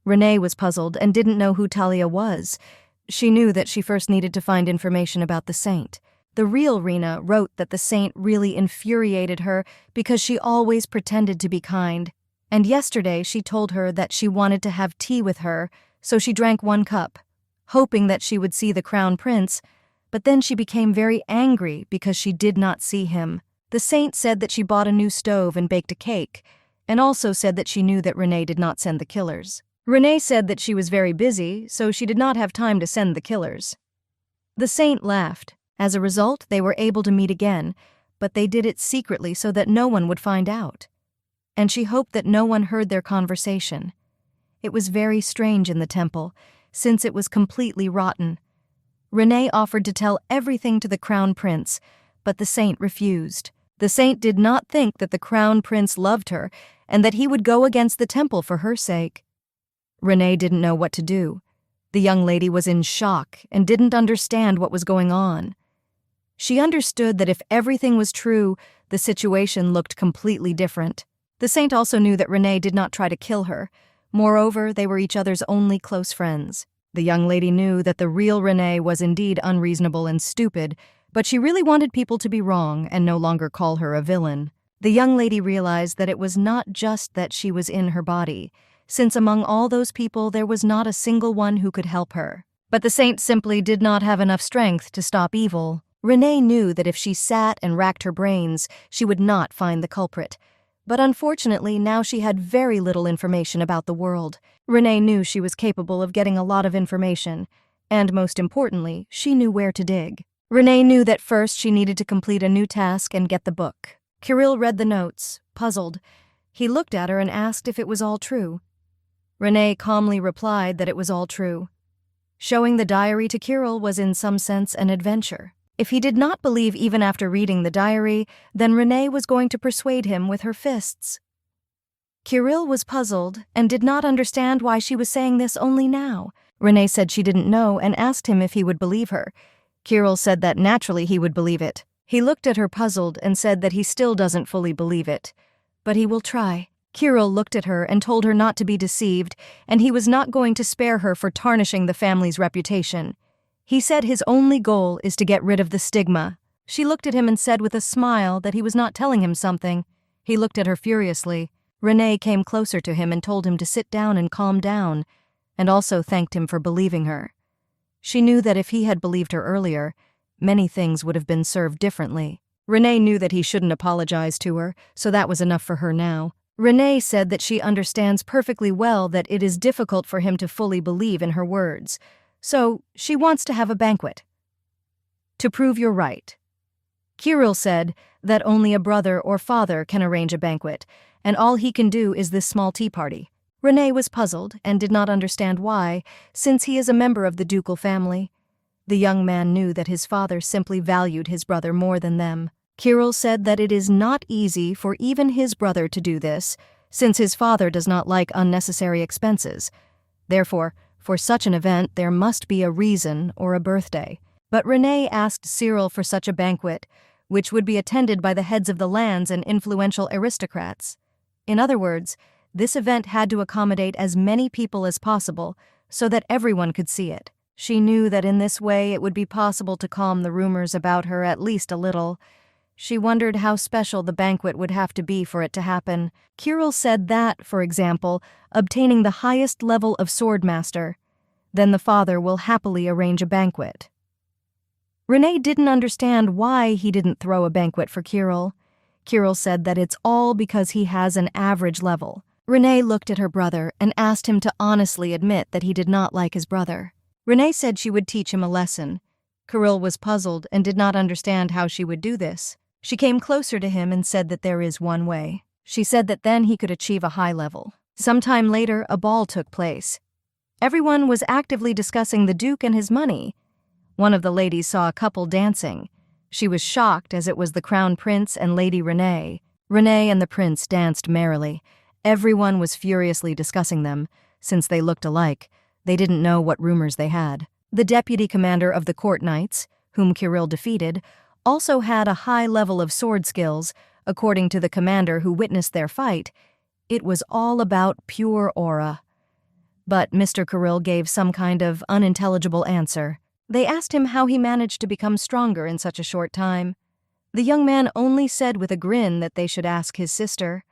Renee was puzzled and didn't know who Talia was. She knew that she first needed to find information about the saint. The real Rena wrote that the saint really infuriated her because she always pretended to be kind, and yesterday she told her that she wanted to have tea with her, so she drank 1 cup, hoping that she would see the crown prince, but then she became very angry because she did not see him. The saint said that she bought a new stove and baked a cake, and also said that she knew that Renee did not send the killers. Renee said that she was very busy, so she did not have time to send the killers. The saint laughed. As a result, they were able to meet again, but they did it secretly so that no one would find out. And she hoped that no one heard their conversation. It was very strange in the temple, since it was completely rotten. Renee offered to tell everything to the crown prince, but the saint refused. The saint did not think that the crown prince loved her and that he would go against the temple for her sake. Renee didn't know what to do. The young lady was in shock and didn't understand what was going on. She understood that if everything was true, the situation looked completely different. The saint also knew that Renee did not try to kill her. Moreover, they were each other's only close friends. The young lady knew that the real Renee was indeed unreasonable and stupid, but she really wanted people to be wrong and no longer call her a villain. The young lady realized that it was not just that she was in her body, since among all those people there was not a single one who could help her. But the saint simply did not have enough strength to stop evil. Renee knew that if she sat and racked her brains, she would not find the culprit. But unfortunately, now she had very little information about the world. Renee knew she was capable of getting a lot of information, and most importantly, she knew where to dig. Renee knew that first she needed to complete a new task and get the book. Kirill read the notes, puzzled. He looked at her and asked if it was all true. Renee calmly replied that it was all true. Showing the diary to Kirill was in some sense an adventure. If he did not believe even after reading the diary, then Renee was going to persuade him with her fists. Kirill was puzzled and did not understand why she was saying this only now. Renee said she didn't know and asked him if he would believe her. Kirill said that naturally he would believe it. He looked at her puzzled and said that he still doesn't fully believe it, but he will try. Kirill looked at her and told her not to be deceived, and he was not going to spare her for tarnishing the family's reputation. He said his only goal is to get rid of the stigma. She looked at him and said with a smile that he was not telling him something. He looked at her furiously. Renee came closer to him and told him to sit down and calm down, and also thanked him for believing her. She knew that if he had believed her earlier, many things would have been served differently. Renee knew that he shouldn't apologize to her, so that was enough for her now. Renee said that she understands perfectly well that it is difficult for him to fully believe in her words. So, she wants to have a banquet. To prove you're right. Kirill said that only a brother or father can arrange a banquet, and all he can do is this small tea party. Renee was puzzled and did not understand why, since he is a member of the ducal family. The young man knew that his father simply valued his brother more than them. Kirill said that it is not easy for even his brother to do this, since his father does not like unnecessary expenses. Therefore, for such an event, there must be a reason or a birthday. But Renee asked Cyril for such a banquet, which would be attended by the heads of the lands and influential aristocrats. In other words, this event had to accommodate as many people as possible so that everyone could see it. She knew that in this way it would be possible to calm the rumors about her at least a little. She wondered how special the banquet would have to be for it to happen. Kirill said that, for example, obtaining the highest level of swordmaster, then the father will happily arrange a banquet. Renee didn't understand why he didn't throw a banquet for Kirill. Kirill said that it's all because he has an average level. Renee looked at her brother and asked him to honestly admit that he did not like his brother. Renee said she would teach him a lesson. Kirill was puzzled and did not understand how she would do this. She came closer to him and said that there is one way. She said that then he could achieve a high level. Sometime later, a ball took place. Everyone was actively discussing the Duke and his money. One of the ladies saw a couple dancing. She was shocked as it was the Crown Prince and Lady Renee. Renee and the prince danced merrily. Everyone was furiously discussing them. Since they looked alike, they didn't know what rumors they had. The deputy commander of the court knights, whom Kirill defeated, also had a high level of sword skills. According to the commander who witnessed their fight, it was all about pure aura. But Mr. Kirill gave some kind of unintelligible answer. They asked him how he managed to become stronger in such a short time. The young man only said with a grin that they should ask his sister.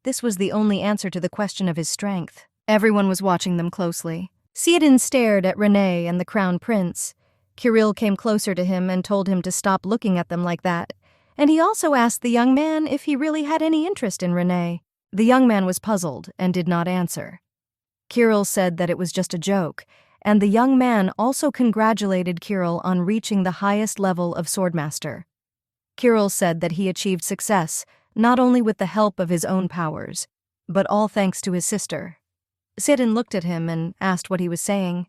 This was the only answer to the question of his strength. Everyone was watching them closely. Seodin stared at Renee and the Crown Prince. Kirill came closer to him and told him to stop looking at them like that, and he also asked the young man if he really had any interest in Renee. The young man was puzzled and did not answer. Kirill said that it was just a joke, and the young man also congratulated Kirill on reaching the highest level of swordmaster. Kirill said that he achieved success, not only with the help of his own powers, but all thanks to his sister. Sidon looked at him and asked what he was saying.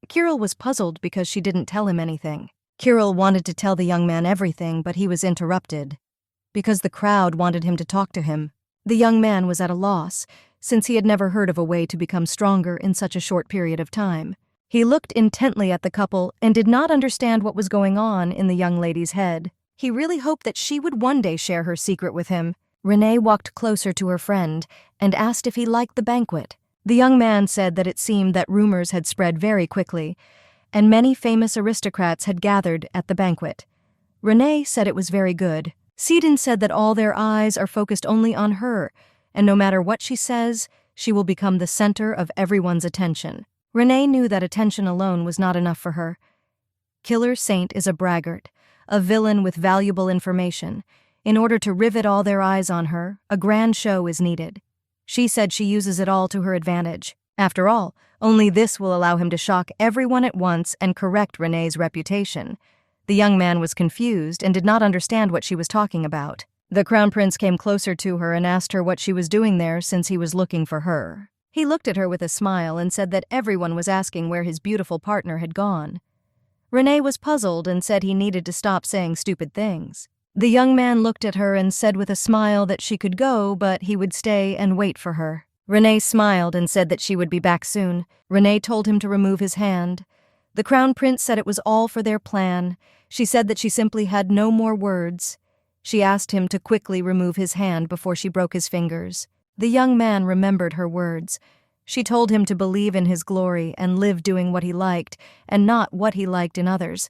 Kirill was puzzled because she didn't tell him anything. Kirill wanted to tell the young man everything, but he was interrupted, because the crowd wanted him to talk to him. The young man was at a loss, since he had never heard of a way to become stronger in such a short period of time. He looked intently at the couple and did not understand what was going on in the young lady's head. He really hoped that she would one day share her secret with him. Renee walked closer to her friend and asked if he liked the banquet. The young man said that it seemed that rumors had spread very quickly, and many famous aristocrats had gathered at the banquet. Renee said it was very good. Sidon said that all their eyes are focused only on her, and no matter what she says, she will become the center of everyone's attention. Renee knew that attention alone was not enough for her. Killer Saint is a braggart, a villain with valuable information. In order to rivet all their eyes on her, a grand show is needed. She said she uses it all to her advantage. After all, only this will allow him to shock everyone at once and correct Renee's reputation. The young man was confused and did not understand what she was talking about. The crown prince came closer to her and asked her what she was doing there since he was looking for her. He looked at her with a smile and said that everyone was asking where his beautiful partner had gone. Renee was puzzled and said he needed to stop saying stupid things. The young man looked at her and said with a smile that she could go, but he would stay and wait for her. Renee smiled and said that she would be back soon. Renee told him to remove his hand. The crown prince said it was all for their plan. She said that she simply had no more words. She asked him to quickly remove his hand before she broke his fingers. The young man remembered her words. She told him to believe in his glory and live doing what he liked, and not what he liked in others.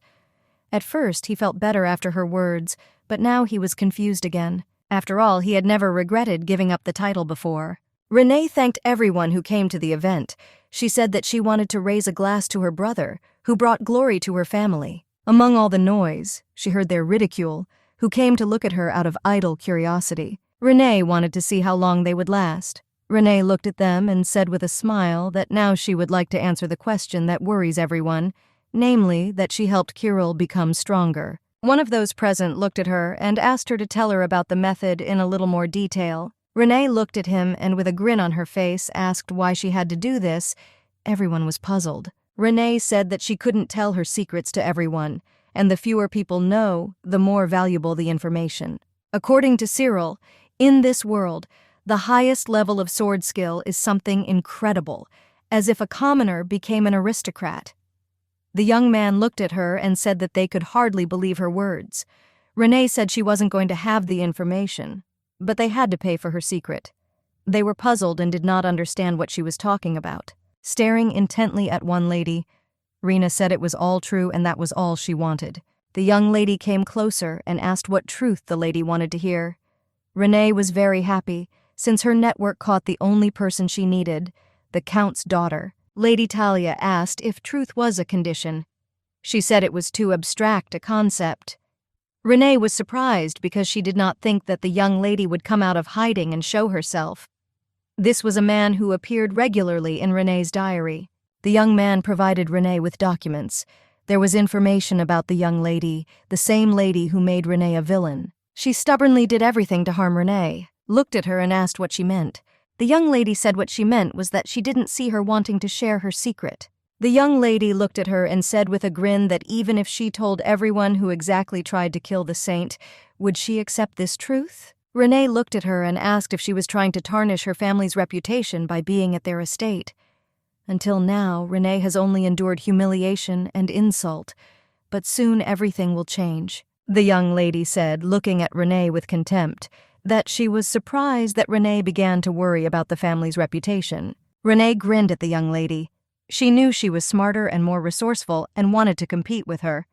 At first, he felt better after her words, but now he was confused again. After all, he had never regretted giving up the title before. Renee thanked everyone who came to the event. She said that she wanted to raise a glass to her brother, who brought glory to her family. Among all the noise, she heard their ridicule, who came to look at her out of idle curiosity. Renee wanted to see how long they would last. Renee looked at them and said with a smile that now she would like to answer the question that worries everyone, namely that she helped Kirill become stronger. One of those present looked at her and asked her to tell her about the method in a little more detail. Renee looked at him and with a grin on her face asked why she had to do this. Everyone was puzzled. Renee said that she couldn't tell her secrets to everyone, and the fewer people know, the more valuable the information. According to Cyril, in this world, the highest level of sword skill is something incredible, as if a commoner became an aristocrat. The young man looked at her and said that they could hardly believe her words. Renee said she wasn't going to have the information, but they had to pay for her secret. They were puzzled and did not understand what she was talking about. Staring intently at one lady, Rena said it was all true and that was all she wanted. The young lady came closer and asked what truth the lady wanted to hear. Renee was very happy, since her network caught the only person she needed, the Count's daughter. Lady Talia asked if truth was a condition. She said it was too abstract a concept. Renee was surprised because she did not think that the young lady would come out of hiding and show herself. This was a man who appeared regularly in Renee's diary. The young man provided Renee with documents. There was information about the young lady, the same lady who made Renee a villain. She stubbornly did everything to harm Renee, looked at her and asked what she meant. The young lady said what she meant was that she didn't see her wanting to share her secret. The young lady looked at her and said with a grin that even if she told everyone who exactly tried to kill the saint, would she accept this truth? Renee looked at her and asked if she was trying to tarnish her family's reputation by being at their estate. Until now, Renee has only endured humiliation and insult, but soon everything will change. The young lady said, looking at Renee with contempt, that she was surprised that Renee began to worry about the family's reputation. Renee grinned at the young lady. She knew she was smarter and more resourceful and wanted to compete with her.